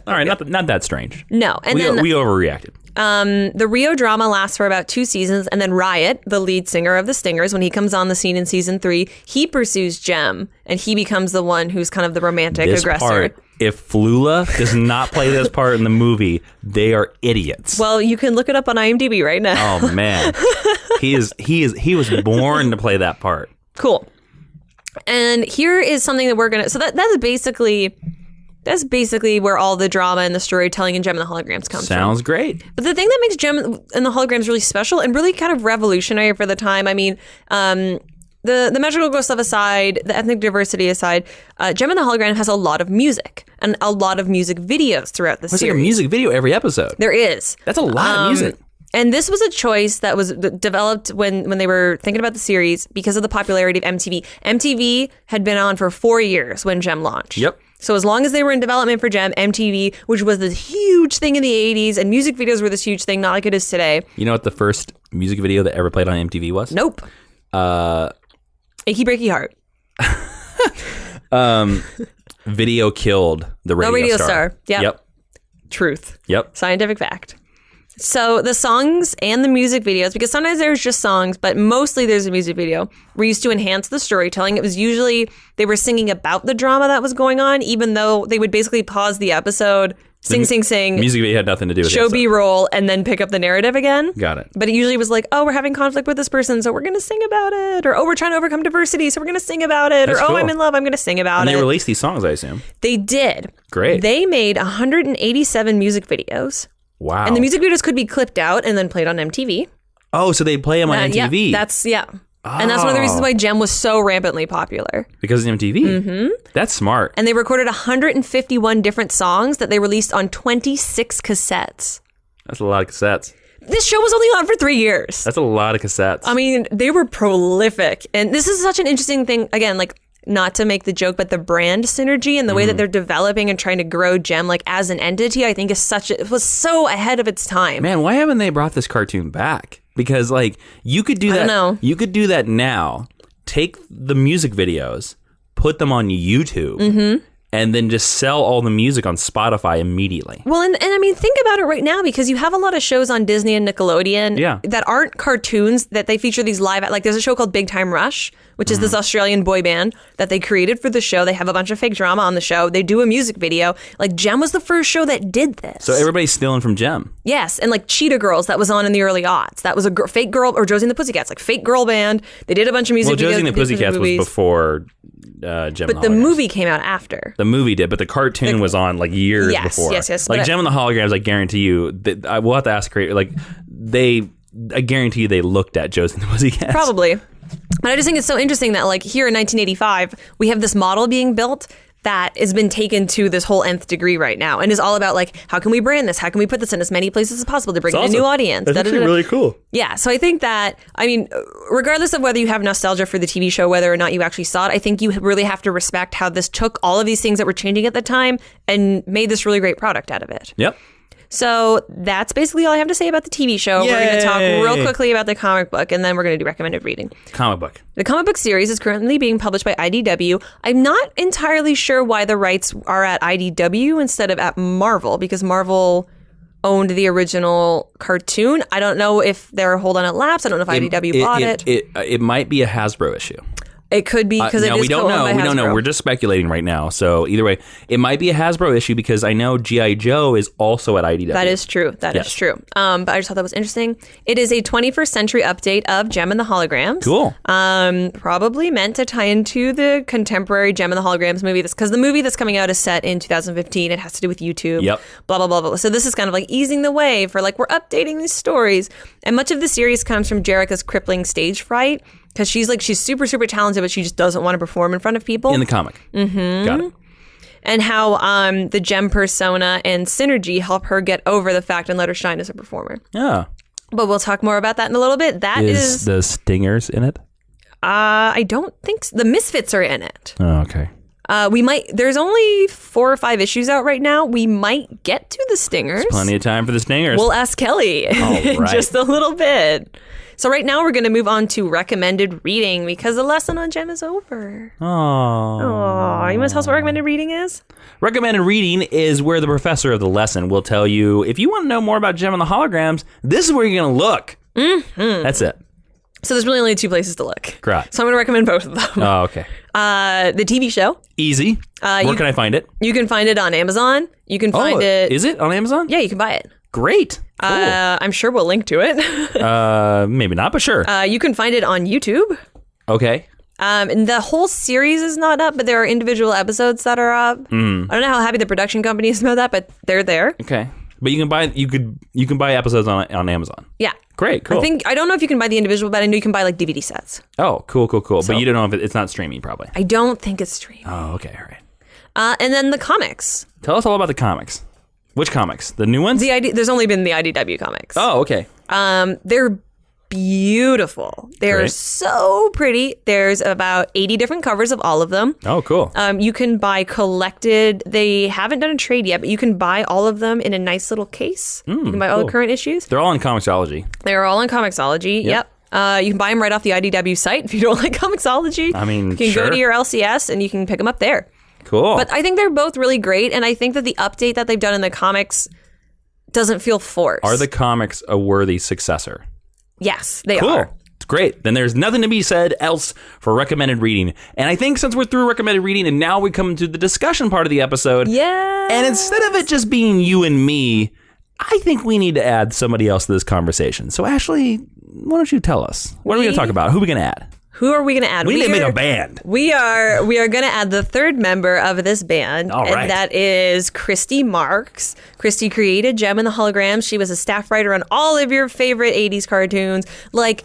All right, not that strange. No, and we overreacted. The Rio drama lasts for about 2 seasons, and then Riot, the lead singer of the Stingers, when he comes on the scene in season 3, he pursues Jem, and he becomes the one who's kind of the romantic aggressor. Part, if Flula does not play this part in the movie, they are idiots. Well, you can look it up on IMDb right now. Oh man, he was born to play that part. Cool. And here is something that we're gonna. So that's basically where all the drama and the storytelling in Gem and the Holograms comes from. Sounds great. But the thing that makes Gem and the Holograms really special and really kind of revolutionary for the time, I mean, the magical girl stuff aside, the ethnic diversity aside, Gem and the Hologram has a lot of music and a lot of music videos throughout the series. There's like a music video every episode. There is. That's a lot of music. And this was a choice that was developed when they were thinking about the series because of the popularity of MTV. MTV had been on for 4 years when Gem launched. Yep. So as long as they were in development for Gem, MTV, which was this huge thing in the 80s, and music videos were this huge thing, not like it is today. You know what the first music video that ever played on MTV was? Nope. Achy Breaky Heart. Video killed the radio star. Yep. Truth. Yep. Scientific fact. So the songs and the music videos, because sometimes there's just songs, but mostly there's a music video, were used to enhance the storytelling. It was usually they were singing about the drama that was going on, even though they would basically pause the episode, sing. Music video had nothing to do with it. Show B-roll, and then pick up the narrative again. Got it. But it usually was like, oh, we're having conflict with this person, so we're going to sing about it. Or, oh, we're trying to overcome diversity, so we're going to sing about it. That's or, cool. oh, I'm in love, I'm going to sing about it. And they released these songs, I assume. They did. Great. They made 187 music videos. Wow. And the music videos could be clipped out and then played on MTV. Oh, so they play them on MTV. Yeah. And that's one of the reasons why Gem was so rampantly popular. Because of MTV? Mm-hmm. That's smart. And they recorded 151 different songs that they released on 26 cassettes. That's a lot of cassettes. This show was only on for 3 years. That's a lot of cassettes. I mean, they were prolific. And this is such an interesting thing. Again, like, not to make the joke, but the brand synergy and the way that they're developing and trying to grow Gem like as an entity, I think it was so ahead of its time. Man, why haven't they brought this cartoon back? Because like you could do that. I don't know. You could do that now. Take the music videos, put them on YouTube, and then just sell all the music on Spotify immediately. Well, and I mean, think about it right now, because you have a lot of shows on Disney and Nickelodeon that aren't cartoons, that they feature these live, like there's a show called Big Time Rush, which is this Australian boy band that they created for the show. They have a bunch of fake drama on the show. They do a music video. Like Gem was the first show that did this. So everybody's stealing from Gem. Yes, and like Cheetah Girls, that was on in the early aughts. That was a fake girl, or Josie and the Pussycats, like fake girl band. They did a bunch of music videos. Well, Josie and the Pussycats was before Gem. But the movie came out after. The movie did, but the cartoon was on like years before. Yes. Like Gem and the Holograms, I guarantee you, I will have to ask creator. Like I guarantee you, they looked at Josie and the Pussycats. Probably. But I just think it's so interesting that like here in 1985, we have this model being built that has been taken to this whole nth degree right now, and is all about like, how can we brand this? How can we put this in as many places as possible to bring in a new audience? That's actually really cool. Yeah, so I think that, I mean, regardless of whether you have nostalgia for the TV show, whether or not you actually saw it, I think you really have to respect how this took all of these things that were changing at the time and made this really great product out of it. Yep. So that's basically all I have to say about the TV show. Yay. We're going to talk real quickly about the comic book, and then we're going to do recommended reading. Comic book. The comic book series is currently being published by IDW. I'm not entirely sure why the rights are at IDW instead of at Marvel, because Marvel owned the original cartoon. I don't know if their hold on it lapsed. I don't know if IDW bought it. It might be a Hasbro issue. It could be, because it is co-owned by Hasbro. We don't know. We're just speculating right now. So either way, it might be a Hasbro issue, because I know G.I. Joe is also at IDW. That is true. That is true. But I just thought that was interesting. It is a 21st century update of Gem and the Holograms. Cool. Probably meant to tie into the contemporary Gem and the Holograms movie, because the movie that's coming out is set in 2015. It has to do with YouTube. Yep. Blah, blah, blah, blah. So this is kind of like easing the way for like, we're updating these stories. And much of the series comes from Jerrica's crippling stage fright, because she's super, super talented, but she just doesn't want to perform in front of people. In the comic. Mm-hmm. Got it. And how the Gem persona and synergy help her get over the fact and let her shine as a performer. Yeah. But we'll talk more about that in a little bit. That is is the Stingers in it? I don't think so. The Misfits are in it. Oh, okay. There's only 4 or 5 issues out right now. We might get to the stingers. Plenty of time for the stingers. We'll ask Kelly in right. just a little bit. So right now we're going to move on to recommended reading because the lesson on Gem is over. Oh, you want to tell us what recommended reading is? Recommended reading is where the professor of the lesson will tell you, if you want to know more about Gem and the Holograms, this is where you're going to look. Mm-hmm. That's it. So there's really only 2 places to look. Correct. So I'm going to recommend both of them. Oh, okay. The TV show. Easy. Where can I find it? You can find it on Amazon. You can find it. Is it on Amazon? Yeah, you can buy it. Great. Cool. I'm sure we'll link to it. Maybe not, but sure. You can find it on YouTube. Okay. And the whole series is not up, but there are individual episodes that are up. I don't know how happy the production company is about that, but they're there. Okay. But you can buy episodes on Amazon. Yeah. Great, cool. I don't know if you can buy the individual, but I know you can buy like DVD sets. Oh, cool. But you don't know if it's not streaming, probably. I don't think it's streaming. Oh, okay, all right. And then the comics. Tell us all about the comics. Which comics? The new ones? There's only been the IDW comics. Oh, okay. They're beautiful. They're Great. so pretty. There's about 80 different covers of all of them. Oh, cool. You can buy collected. They haven't done a trade yet, but you can buy all of them in a nice little case. You can buy all the current issues. They're all in Comixology. They're all in Comixology. Yep. You can buy them right off the IDW site if you don't like Comixology. I mean, you can go to your LCS and you can pick them up there. Cool. But I think they're both really great, and I think that the update that they've done in the comics doesn't feel forced. Are the comics a worthy successor? Yes, they cool. are. It's great. Then there's nothing to be said else for recommended reading. And I think since we're through recommended reading and now we come to the discussion part of the episode. Yeah. And instead of it just being you and me, I think we need to add somebody else to this conversation. So Ashley, why don't you tell us? What are we going to talk about? Who are we going to add? Who are we going to add? We need to make a band. We are going to add the third member of this band, and that is Christy Marks. Christy created Gem and the Holograms. She was a staff writer on all of your favorite 80s cartoons, like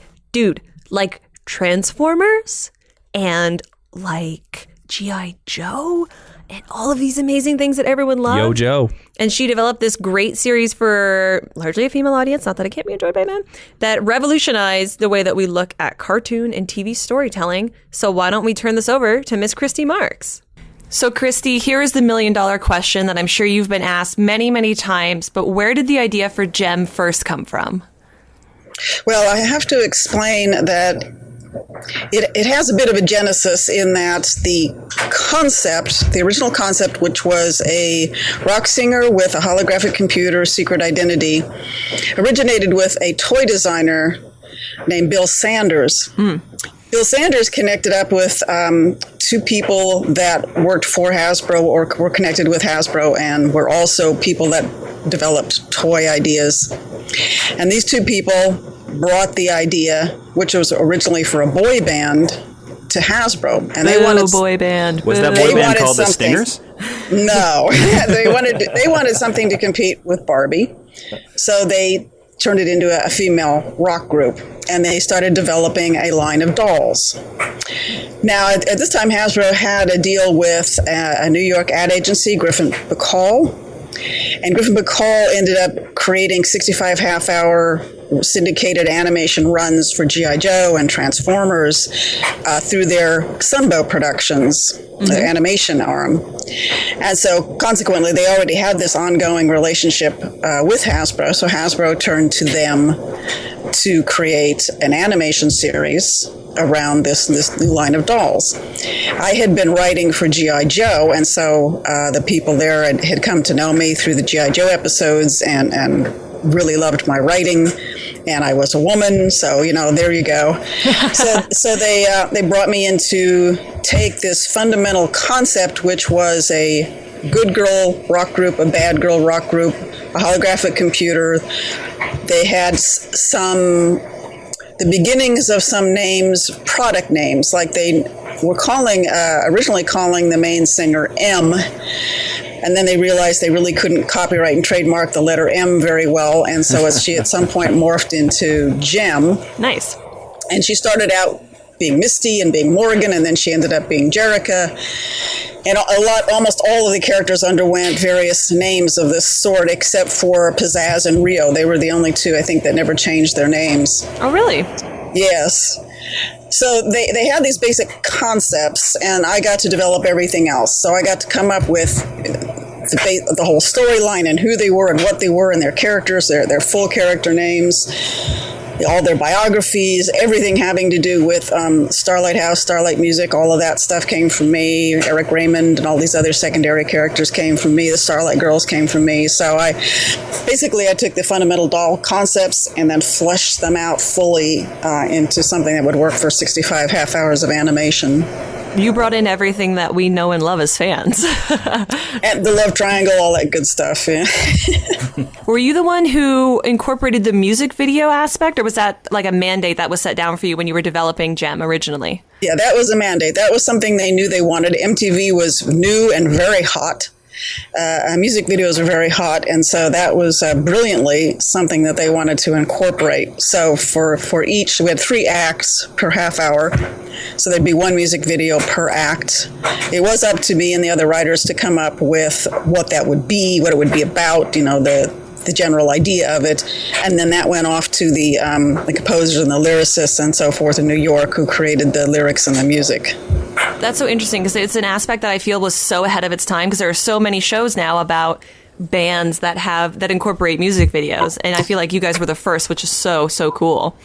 Transformers and like G.I. Joe and all of these amazing things that everyone loves. Yo, Joe. And she developed this great series for largely a female audience, not that it can't be enjoyed by men, that revolutionized the way that we look at cartoon and TV storytelling. So why don't we turn this over to Miss Christy Marks? So Christy, here is the $1 million question that I'm sure you've been asked many, many times, but where did the idea for Gem first come from? Well, I have to explain that it has a bit of a genesis in that the original concept, which was a rock singer with a holographic computer, secret identity, originated with a toy designer named Bill Sanders. Bill Sanders connected up with 2 people that worked for Hasbro or were connected with Hasbro and were also people that developed toy ideas. And these 2 people brought the idea, which was originally for a boy band, to Hasbro, and they wanted boy band. Was that boy band called the Stingers? No, they wanted something to compete with Barbie, so they turned it into a female rock group, and they started developing a line of dolls. Now, at this time, Hasbro had a deal with a New York ad agency, Griffin Bacall, and Griffin Bacall ended up creating 65 half-hour syndicated animation runs for G.I. Joe and Transformers through their Sunbow Productions, their animation arm. And so consequently, they already had this ongoing relationship with Hasbro, so Hasbro turned to them to create an animation series around this new line of dolls. I had been writing for G.I. Joe, and so the people there had come to know me through the G.I. Joe episodes and really loved my writing, and I was a woman, so there you go. So they brought me in to take this fundamental concept, which was a good girl rock group, a bad girl rock group, a holographic computer. They had the beginnings of some names, product names, like they were originally calling the main singer M. And then they realized they really couldn't copyright and trademark the letter M very well. And so she at some point morphed into Gem. Nice. And she started out being Misty and being Morgan, and then she ended up being Jerrica. And almost all of the characters underwent various names of this sort, except for Pizzazz and Rio. They were the only 2, I think, that never changed their names. Oh, really? Yes. So they had these basic concepts, and I got to develop everything else. So I got to come up with the whole storyline and who they were and what they were and their characters, their full character names, all their biographies, everything having to do with Starlight House, Starlight Music, all of that stuff came from me. Eric Raymond and all these other secondary characters came from me. The Starlight Girls came from me. So I took the fundamental doll concepts and then fleshed them out fully into something that would work for 65 half hours of animation. You brought in everything that we know and love as fans. And the love triangle, all that good stuff. Yeah. Were you the one who incorporated the music video aspect, or was that like a mandate that was set down for you when you were developing Gem originally? Yeah, that was a mandate. That was something they knew they wanted. MTV was new and very hot. Music videos were very hot, and so that was brilliantly something that they wanted to incorporate. So for each, we had 3 acts per half hour, so there'd be 1 music video per act. It was up to me and the other writers to come up with what that would be, what it would be about, the general idea of it, and then that went off to the composers and the lyricists and so forth in New York, who created the lyrics and the music. That's so interesting, because it's an aspect that I feel was so ahead of its time, because there are so many shows now about bands that incorporate music videos, and I feel like you guys were the first, which is so cool.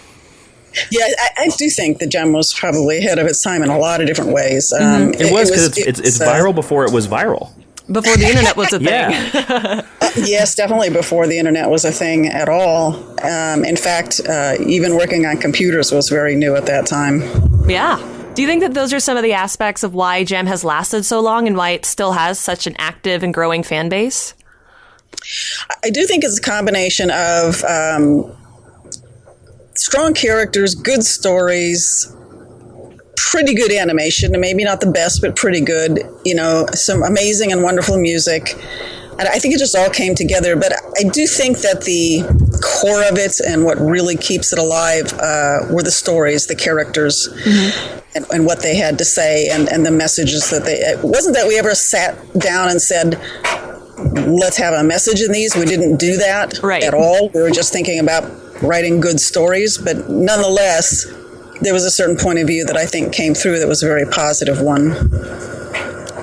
Yeah, I do think the Gem was probably ahead of its time in a lot of different ways. It was, because it's viral before it was viral. Before the internet was a thing. Yeah. Yes, definitely before the internet was a thing at all. In fact, even working on computers was very new at that time. Yeah. Do you think that those are some of the aspects of why Gem has lasted so long and why it still has such an active and growing fan base? I do think it's a combination of strong characters, good stories, pretty good animation, and maybe not the best, but pretty good, some amazing and wonderful music. And I think it just all came together. But I do think that the core of it and what really keeps it alive were the stories, the characters, and what they had to say, and the messages that they... It wasn't that we ever sat down and said, let's have a message in these. We didn't do that at all. We were just thinking about writing good stories. But nonetheless, there was a certain point of view that I think came through that was a very positive one.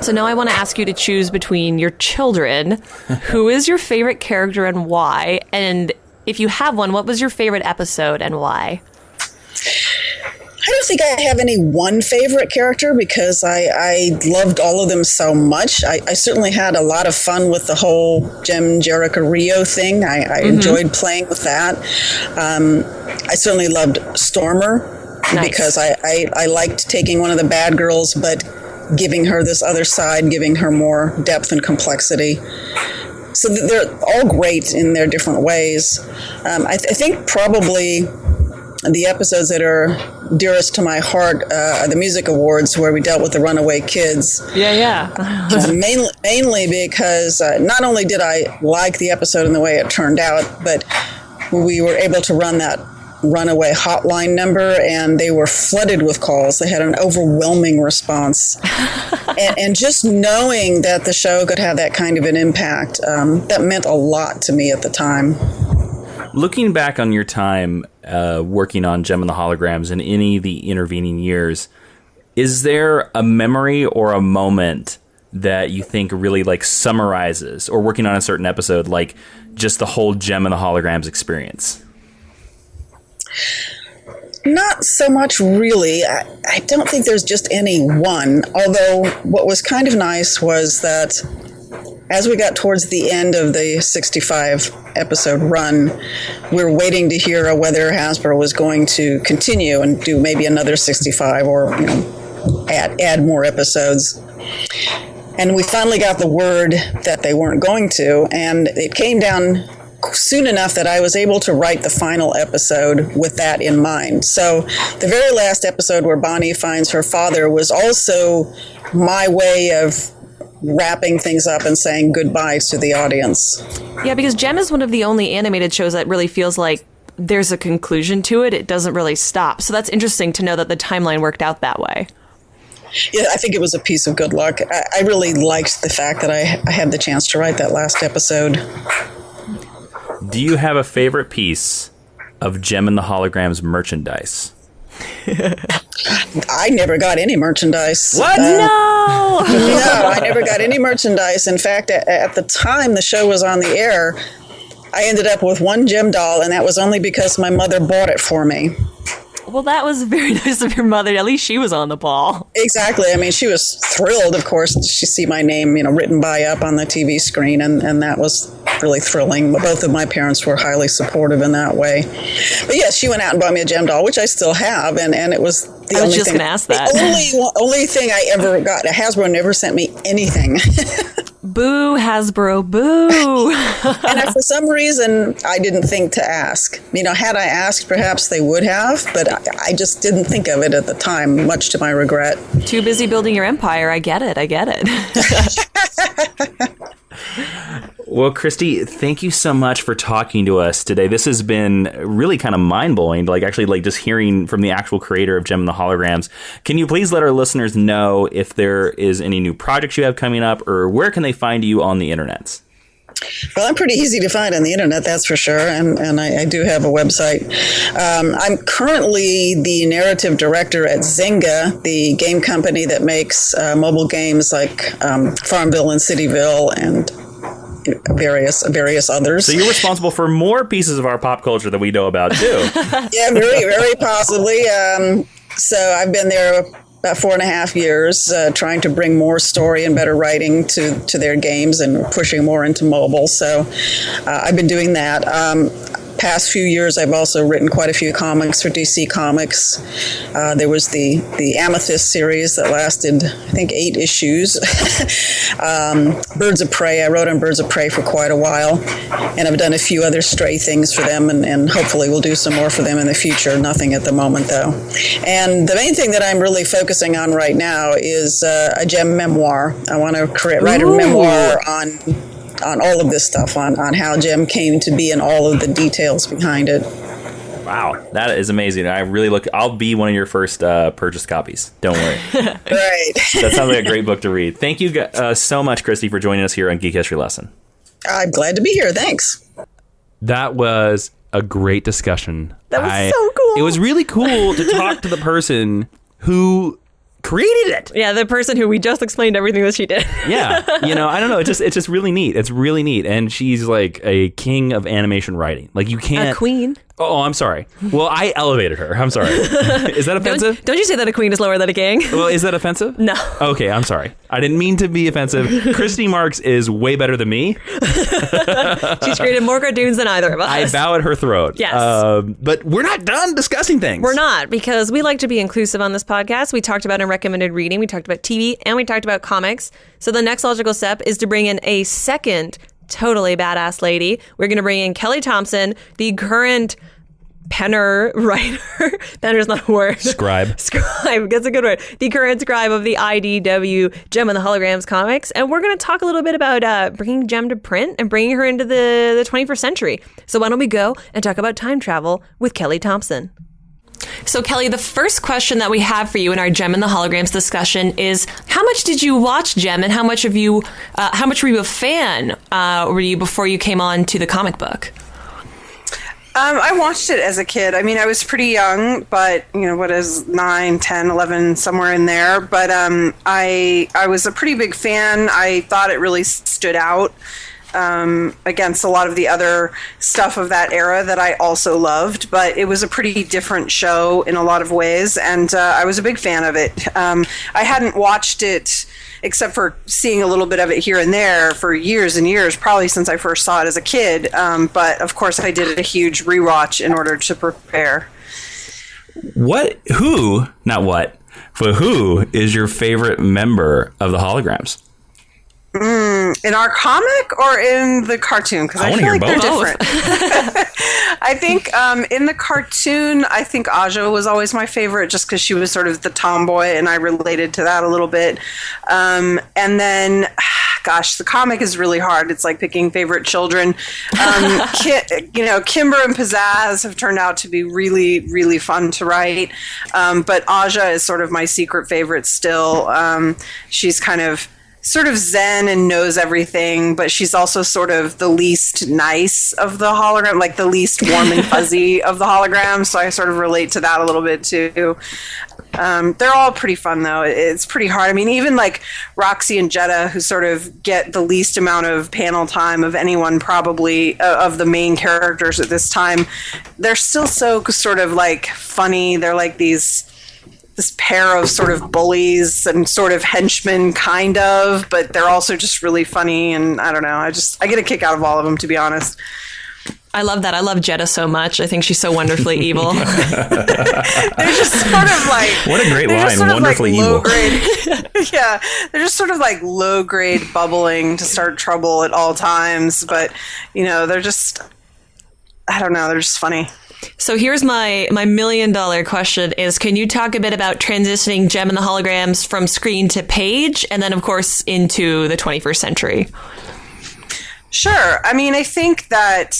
So now I want to ask you to choose between your children. Who is your favorite character and why? And if you have one, what was your favorite episode and why? I don't think I have any one favorite character, because I loved all of them so much. I certainly had a lot of fun with the whole Gem, Jerica, Rio thing. I enjoyed playing with that. I certainly loved Stormer. Nice. Because I liked taking one of the bad girls, but giving her this other side, giving her more depth and complexity. So they're all great in their different ways. I think probably the episodes that are dearest to my heart are the music awards, where we dealt with the runaway kids. Yeah. Mainly because not only did I like the episode and the way it turned out, but we were able to run that runaway hotline number, and they were flooded with calls. They had an overwhelming response. and just knowing that the show could have that kind of an impact, that meant a lot to me at the time. Looking back on your time working on Gem and the Holograms in any of the intervening years, is there a memory or a moment that you think really summarizes, or working on a certain episode, just the whole Gem and the Holograms experience? Not so much, really. I don't think there's just any one, although what was kind of nice was that as we got towards the end of the 65 episode run, we were waiting to hear whether Hasbro was going to continue and do maybe another 65 or add more episodes. And we finally got the word that they weren't going to, and it came down soon enough that I was able to write the final episode with that in mind. So the very last episode, where Bonnie finds her father, was also my way of wrapping things up and saying goodbye to the audience. Yeah, because Gem is one of the only animated shows that really feels like there's a conclusion to it. It doesn't really stop. So that's interesting to know that the timeline worked out that way. Yeah, I think it was a piece of good luck. I really liked the fact that I had the chance to write that last episode. Do you have a favorite piece of Gem and the Holograms merchandise? I never got any merchandise. What? No! No, I never got any merchandise. In fact, at the time the show was on the air, I ended up with one Jem doll, and that was only because my mother bought it for me. Well, that was very nice of your mother. At least she was on the ball. Exactly. I mean, she was thrilled, of course, to see my name, written by up on the TV screen, and that was really thrilling. Both of my parents were highly supportive in that way. But yes, she went out and bought me a Jem doll, which I still have, and it was the I was only just thing. going to ask that. The only thing I ever got. Hasbro never sent me anything. Boo, Hasbro, boo. And for some reason, I didn't think to ask. Had I asked, perhaps they would have, but I just didn't think of it at the time, much to my regret. Too busy building your empire. I get it. Well, Christy, thank you so much for talking to us today. This has been really kind of mind-blowing, just hearing from the actual creator of Jem and the Holograms. Can you please let our listeners know if there is any new projects you have coming up, or where can they find you on the internets? Well, I'm pretty easy to find on the internet, that's for sure, and I do have a website. I'm currently the narrative director at Zynga, the game company that makes mobile games like Farmville and Cityville and various others. So you're responsible for more pieces of our pop culture that we know about, too. Yeah, very, very possibly. So I've been there about 4.5 years, trying to bring more story and better writing to their games and pushing more into mobile. So I've been doing that. Past few years, I've also written quite a few comics for DC Comics. There was the Amethyst series that lasted, I think, 8 issues. Birds of Prey, I wrote on Birds of Prey for quite a while, and I've done a few other stray things for them, and hopefully we'll do some more for them in the future. Nothing at the moment, though. And the main thing that I'm really focusing on right now is a Jem memoir. I want to write a memoir on all of this stuff, on how Jem came to be and all of the details behind it. Wow, that is amazing. I'll be one of your first purchased copies. Don't worry. Right. That sounds like a great book to read. Thank you so much, Christy, for joining us here on Geek History Lesson. I'm glad to be here. Thanks. That was a great discussion. That was so cool. It was really cool to talk to the person who created it. Yeah, the person who we just explained everything that she did. Yeah, I don't know. It's just really neat. It's really neat, and she's like a king of animation writing. Like, you can't. A queen. Oh, I'm sorry. Well, I elevated her. I'm sorry. Is that offensive? Don't you say that a queen is lower than a king? Well, is that offensive? No. Okay, I'm sorry. I didn't mean to be offensive. Christy Marks is way better than me. She's created more cartoons than either of us. I bow at her throat. Yes. But we're not done discussing things. We're not, because we like to be inclusive on this podcast. We talked about recommended reading, we talked about TV, and we talked about comics. So the next logical step is to bring in a second totally badass lady. We're going to bring in Kelly Thompson, the current penner writer. Penner's not a word. Scribe. That's a good word. The current scribe of the IDW Jem and the Holograms comics. And we're going to talk a little bit about bringing Jem to print and bringing her into the 21st century. So why don't we go and talk about time travel with Kelly Thompson. So, Kelly, the first question that we have for you in our Jem and the Holograms discussion is: how much did you watch Jem, and how much were you a fan were you before you came on to the comic book? I watched it as a kid. I mean, I was pretty young, but, 9, 10, 11, somewhere in there. But I was a pretty big fan. I thought it really stood out against a lot of the other stuff of that era that I also loved. But it was a pretty different show in a lot of ways, and I was a big fan of it. I hadn't watched it except for seeing a little bit of it here and there for years and years, probably since I first saw it as a kid. But of course, I did a huge rewatch in order to prepare. Who is your favorite member of the Holograms? In our comic or in the cartoon? Because I feel like they're different. I think in the cartoon, I think Aja was always my favorite, just because she was sort of the tomboy, and I related to that a little bit. And then, gosh, the comic is really hard. It's like picking favorite children. Kimber and Pizzazz have turned out to be really, really fun to write. But Aja is sort of my secret favorite still. She's kind of sort of zen and knows everything, but she's also sort of the least nice of the hologram, like the least warm and fuzzy of the holograms. So I sort of relate to that a little bit too. They're all pretty fun though. It's pretty hard. I mean, even like Roxy and Jetta, who sort of get the least amount of panel time of anyone probably of the main characters at this time, they're still so sort of like funny. They're like this pair of sort of bullies and sort of henchmen kind of, but they're also just really funny. And I don't know. I get a kick out of all of them, to be honest. I love that. I love Jetta so much. I think she's so wonderfully evil. They're just sort of like... What a great line, wonderfully like evil. Yeah, they're just sort of like low-grade bubbling to start trouble at all times. But, you know, they're just... I don't know, they're just funny. So here's my $1 million question is, can you talk a bit about transitioning Jem and the Holograms from screen to page, and then, of course, into the 21st century? Sure. I mean, I think that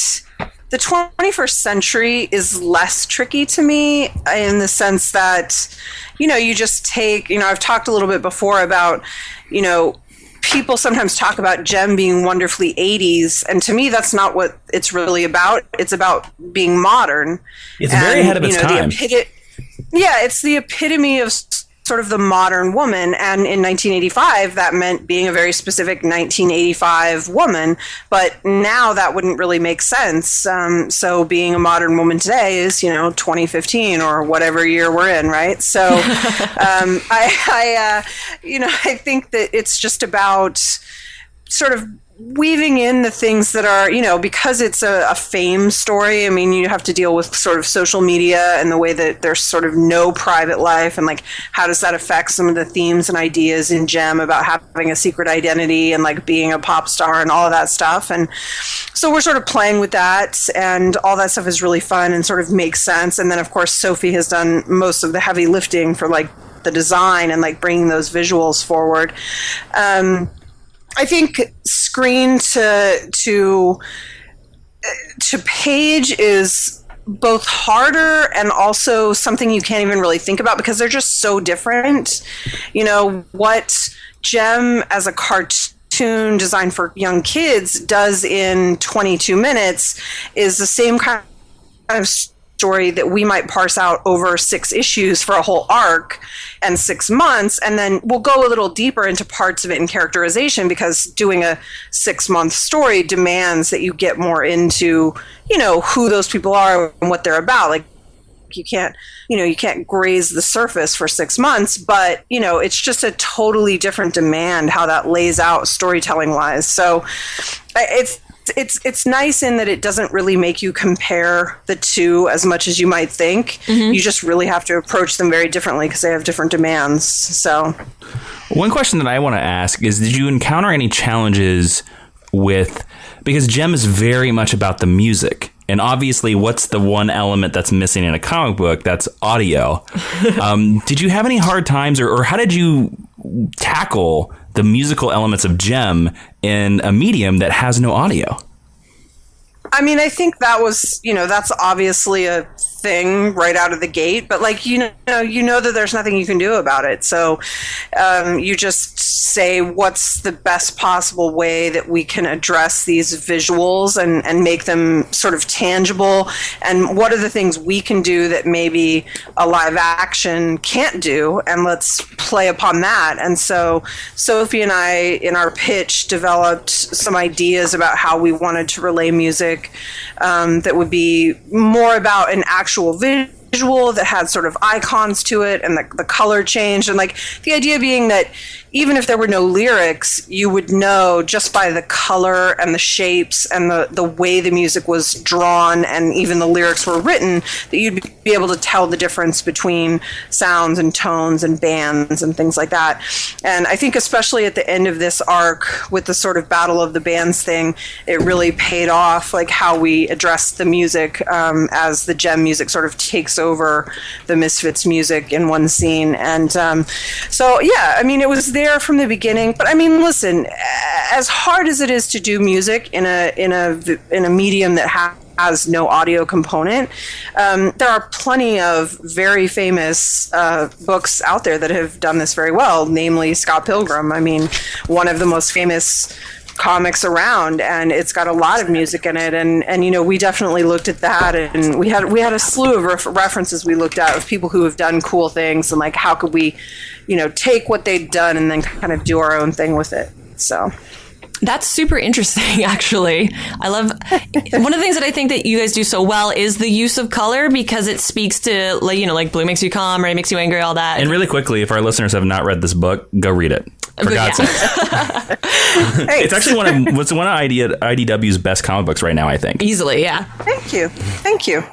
the 21st century is less tricky to me in the sense that, you know, you just take, you know, I've talked a little bit before about, you know, people sometimes talk about Jem being wonderfully 80s, and to me, that's not what it's really about. It's about being modern. It's very ahead of its time. It's the epitome of sort of the modern woman, and in 1985 that meant being a very specific 1985 woman, but now that wouldn't really make sense. So being a modern woman today is, you know, 2015 or whatever year we're in, right? So I think that it's just about sort of weaving in the things that are, you know, because it's a fame story. I mean, you have to deal with sort of social media and the way that there's sort of no private life, and like how does that affect some of the themes and ideas in Jem about having a secret identity and like being a pop star and all of that stuff. And so we're sort of playing with that, and all that stuff is really fun and sort of makes sense. And then of course Sophie has done most of the heavy lifting for like the design and like bringing those visuals forward. I think screen to page is both harder and also something you can't even really think about because they're just so different. You know, what Jem as a cartoon designed for young kids does in 22 minutes is the same kind of story that we might parse out over 6 issues for a whole arc and 6 months, and then we'll go a little deeper into parts of it in characterization because doing a 6-month story demands that you get more into, you know, who those people are and what they're about. Like you can't graze the surface for 6 months, but you know, it's just a totally different demand how that lays out storytelling wise. So it's nice in that it doesn't really make you compare the two as much as you might think. Mm-hmm. You just really have to approach them very differently because they have different demands. So, one question that I want to ask is, did you encounter any challenges with, because Jem is very much about the music, and obviously what's the one element that's missing in a comic book? That's audio. Did you have any hard times, or how did you tackle the musical elements of Jem in a medium that has no audio? I mean, I think that was, you know, that's obviously a thing right out of the gate, but like, you know that there's nothing you can do about it. So you just say, what's the best possible way that we can address these visuals and make them sort of tangible? And what are the things we can do that maybe a live action can't do? And let's play upon that. And so Sophie and I, in our pitch, developed some ideas about how we wanted to relay music that would be more about an actual visual that had sort of icons to it and the color change, and like the idea being that even if there were no lyrics, you would know just by the color and the shapes and the way the music was drawn and even the lyrics were written, that you'd be able to tell the difference between sounds and tones and bands and things like that. And I think especially at the end of this arc with the sort of Battle of the Bands thing, it really paid off, like how we addressed the music as the Jem music sort of takes over the Misfits music in one scene. And so, yeah, I mean, it was there from the beginning. But I mean, listen, as hard as it is to do music in a medium that has no audio component, there are plenty of very famous books out there that have done this very well, namely Scott Pilgrim. I mean, one of the most famous comics around, and it's got a lot of music in it, and you know, we definitely looked at that, and we had a slew of references we looked at of people who have done cool things, and like, how could we, you know, take what they'd done and then kind of do our own thing with it. So that's super interesting, actually. I love one of the things that I think that you guys do so well is the use of color, because it speaks to, like, you know, like blue makes you calm, red makes you angry, all that. And really quickly, if our listeners have not read this book, go read it. For God's sake. It's actually one of IDW's best comic books right now, I think. Easily, yeah. Thank you.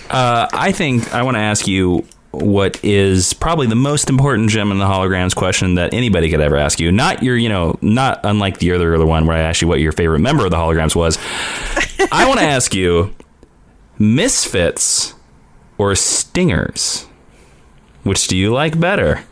I think I want to ask you what is probably the most important Gem in the Holograms question that anybody could ever ask you. Not your, you know, not unlike the other one where I asked you what your favorite member of the Holograms was. I want to ask you, Misfits or Stingers? Which do you like better?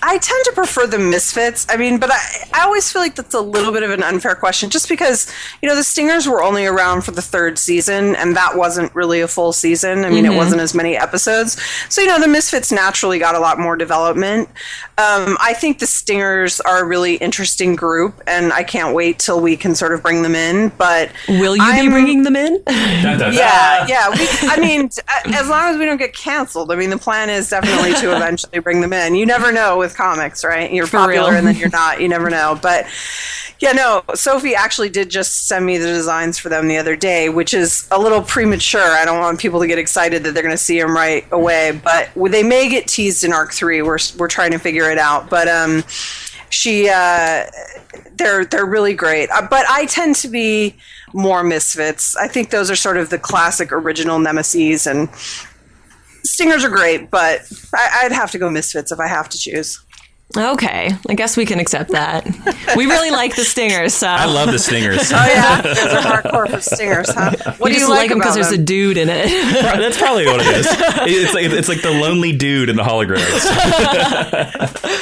I tend to prefer the Misfits. I mean, but I always feel like that's a little bit of an unfair question, just because, you know, the Stingers were only around for the 3rd season, and that wasn't really a full season. I mean, it wasn't as many episodes. So, you know, the Misfits naturally got a lot more development. I think the Stingers are a really interesting group, and I can't wait till we can sort of bring them in. But will you be bringing them in? Yeah. I mean, as long as we don't get canceled. I mean, the plan is definitely to eventually bring them in. You never know with comics, right? You're popular and then you're not. You never know. But yeah, no, Sophie actually did just send me the designs for them the other day, which is a little premature. I don't want people to get excited that they're going to see them right away, but they may get teased in Arc 3. We're trying to figure it out. But they're really great. But I tend to be more Misfits. I think those are sort of the classic original nemesis, and Stingers are great, but I'd have to go Misfits if I have to choose. Okay, I guess we can accept that. We really like the Stingers, so. I love the Stingers. Oh yeah, those are hardcore for Stingers, huh? What do you like them because there's a dude in it? That's probably what it is. It's like the lonely dude in the Holograms.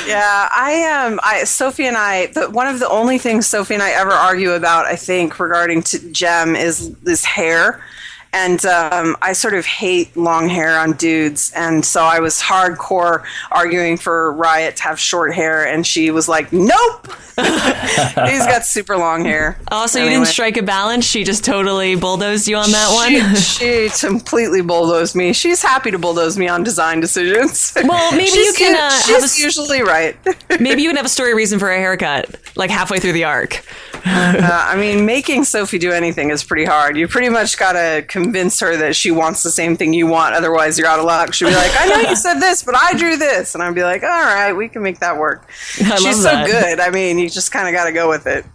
Yeah, Sophie and I. One of the only things Sophie and I ever argue about, I think, regarding to Gem is this hair. And I sort of hate long hair on dudes. And so I was hardcore arguing for Riot to have short hair. And she was like, nope. He's got super long hair. Oh, so anyway. You didn't strike a balance? She just totally bulldozed you on that one? She completely bulldozed me. She's happy to bulldoze me on design decisions. Well, maybe you can she's usually right. Maybe you can have a story reason for a haircut, like halfway through the arc. I mean, making Sophie do anything is pretty hard. You pretty much got to convince her that she wants the same thing you want. Otherwise, you're out of luck. She'll be like, I know you said this, but I drew this. And I'd be like, all right, we can make that work. She's so good. I mean, you just kind of got to go with it.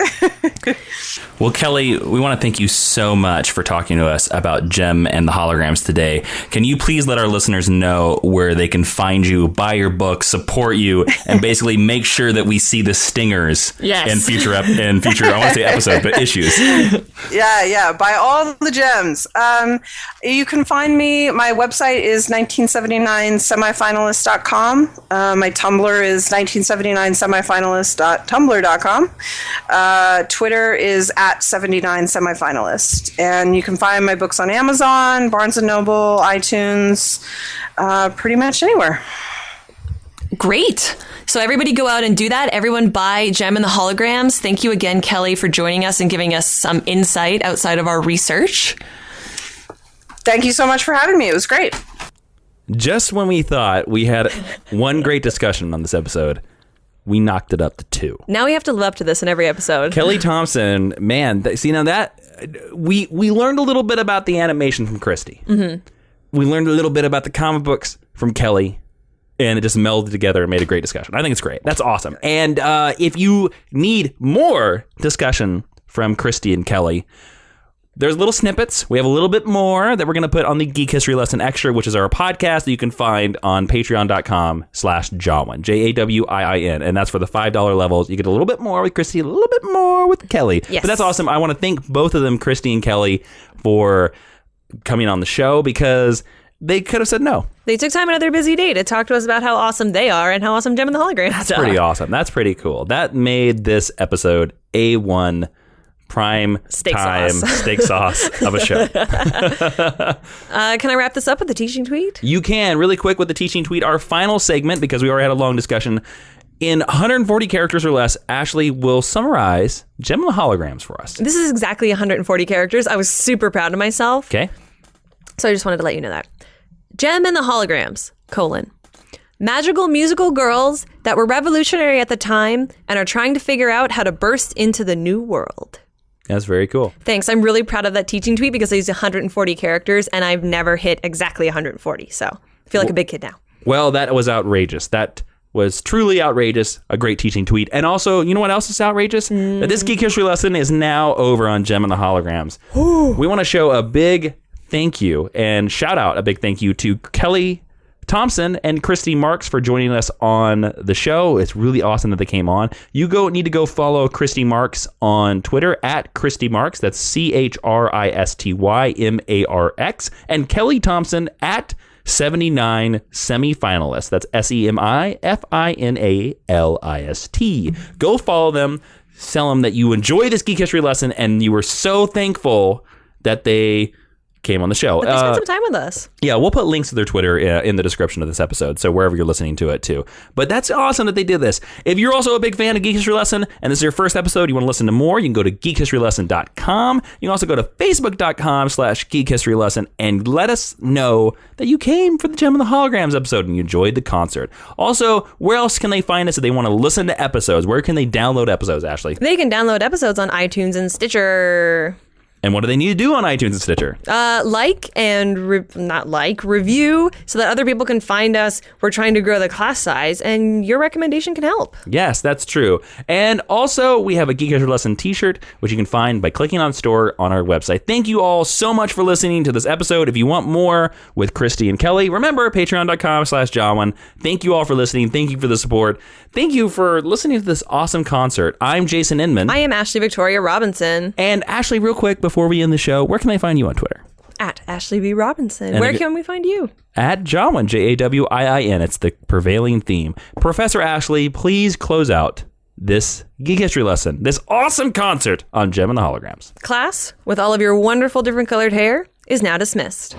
Well, Kelly, we want to thank you so much for talking to us about Gem and the Holograms today. Can you please let our listeners know where they can find you, buy your book, support you, and basically make sure that we see the Stingers in future I want to say episodes, but issues. Yeah. Buy all the Gems. You can find me. My website is 1979semifinalist.com. My Tumblr is 1979semifinalist.tumblr.com. Twitter is @79semifinalist. And you can find my books on Amazon, Barnes & Noble, iTunes, pretty much anywhere. Great. So everybody go out and do that. Everyone buy Gem and the Holograms. Thank you again, Kelly, for joining us and giving us some insight outside of our research. Thank you so much for having me. It was great. Just when we thought we had one great discussion on this episode, we knocked it up to 2. Now we have to live up to this in every episode. Kelly Thompson, man, see now that we learned a little bit about the animation from Christy. Mm-hmm. We learned a little bit about the comic books from Kelly. And it just melded together and made a great discussion. I think it's great. That's awesome. And if you need more discussion from Christy and Kelly, there's little snippets. We have a little bit more that we're going to put on the Geek History Lesson Extra, which is our podcast that you can find on patreon.com/Jawiin, Jawiin. And that's for the $5 levels. You get a little bit more with Christy, a little bit more with Kelly. Yes. But that's awesome. I want to thank both of them, Christy and Kelly, for coming on the show, because they could have said no. They took time out of their busy day to talk to us about how awesome they are and how awesome Gem and the Holograms That's pretty awesome. That's pretty cool. That made this episode A1 prime Steak time sauce. steak sauce of a show. Can I wrap this up with the teaching tweet? You can, really quick with the teaching tweet, our final segment, because we already had a long discussion. In 140 characters or less, Ashley will summarize Gem and the Holograms for us. This is exactly 140 characters. I was super proud of myself. Okay. So I just wanted to let you know that. Gem and the Holograms, : magical musical girls that were revolutionary at the time and are trying to figure out how to burst into the new world. That's very cool. Thanks. I'm really proud of that teaching tweet because I used 140 characters and I've never hit exactly 140. So I feel like a big kid now. Well, that was outrageous. That was truly outrageous. A great teaching tweet. And also, you know what else is outrageous? That this Geek History lesson is now over on Gem and the Holograms. We want to show a big thank you and shout out a big thank you to Kelly Thompson and Christy Marks for joining us on the show. It's really awesome that they came on. You need to go follow Christy Marks on Twitter at Christy Marks. That's CHRISTYMARX. And Kelly Thompson at 79 semifinalists. That's SEMIFINALIST. Go follow them. Tell them that you enjoy this Geek History lesson and you were so thankful that they came on the show. But they spent some time with us. Yeah, we'll put links to their Twitter in the description of this episode, so wherever you're listening to it too. But that's awesome that they did this. If you're also a big fan of Geek History Lesson and this is your first episode, you want to listen to more, you can go to geekhistorylesson.com. You can also go to facebook.com/geekhistorylesson and let us know that you came for the Gem and the Holograms episode and you enjoyed the concert. Also, where else can they find us if they want to listen to episodes? Where can they download episodes, Ashley? They can download episodes on iTunes and Stitcher. And what do they need to do on iTunes and Stitcher? Review so that other people can find us. We're trying to grow the class size, and your recommendation can help. Yes, that's true. And also, we have a Geek History Lesson t-shirt, which you can find by clicking on store on our website. Thank you all so much for listening to this episode. If you want more with Christy and Kelly, remember, patreon.com/Jawiin. Thank you all for listening. Thank you for the support. Thank you for listening to this awesome concert. I'm Jason Inman. I am Ashley Victoria Robinson. And Ashley, real quick, before we end the show, where can they find you on Twitter? At Ashley B. Robinson. And where can we find you? At Jawiin, Jawiin. It's the prevailing theme. Professor Ashley, please close out this Geek History lesson, this awesome concert on Gem and the Holograms. Class, with all of your wonderful different colored hair, is now dismissed.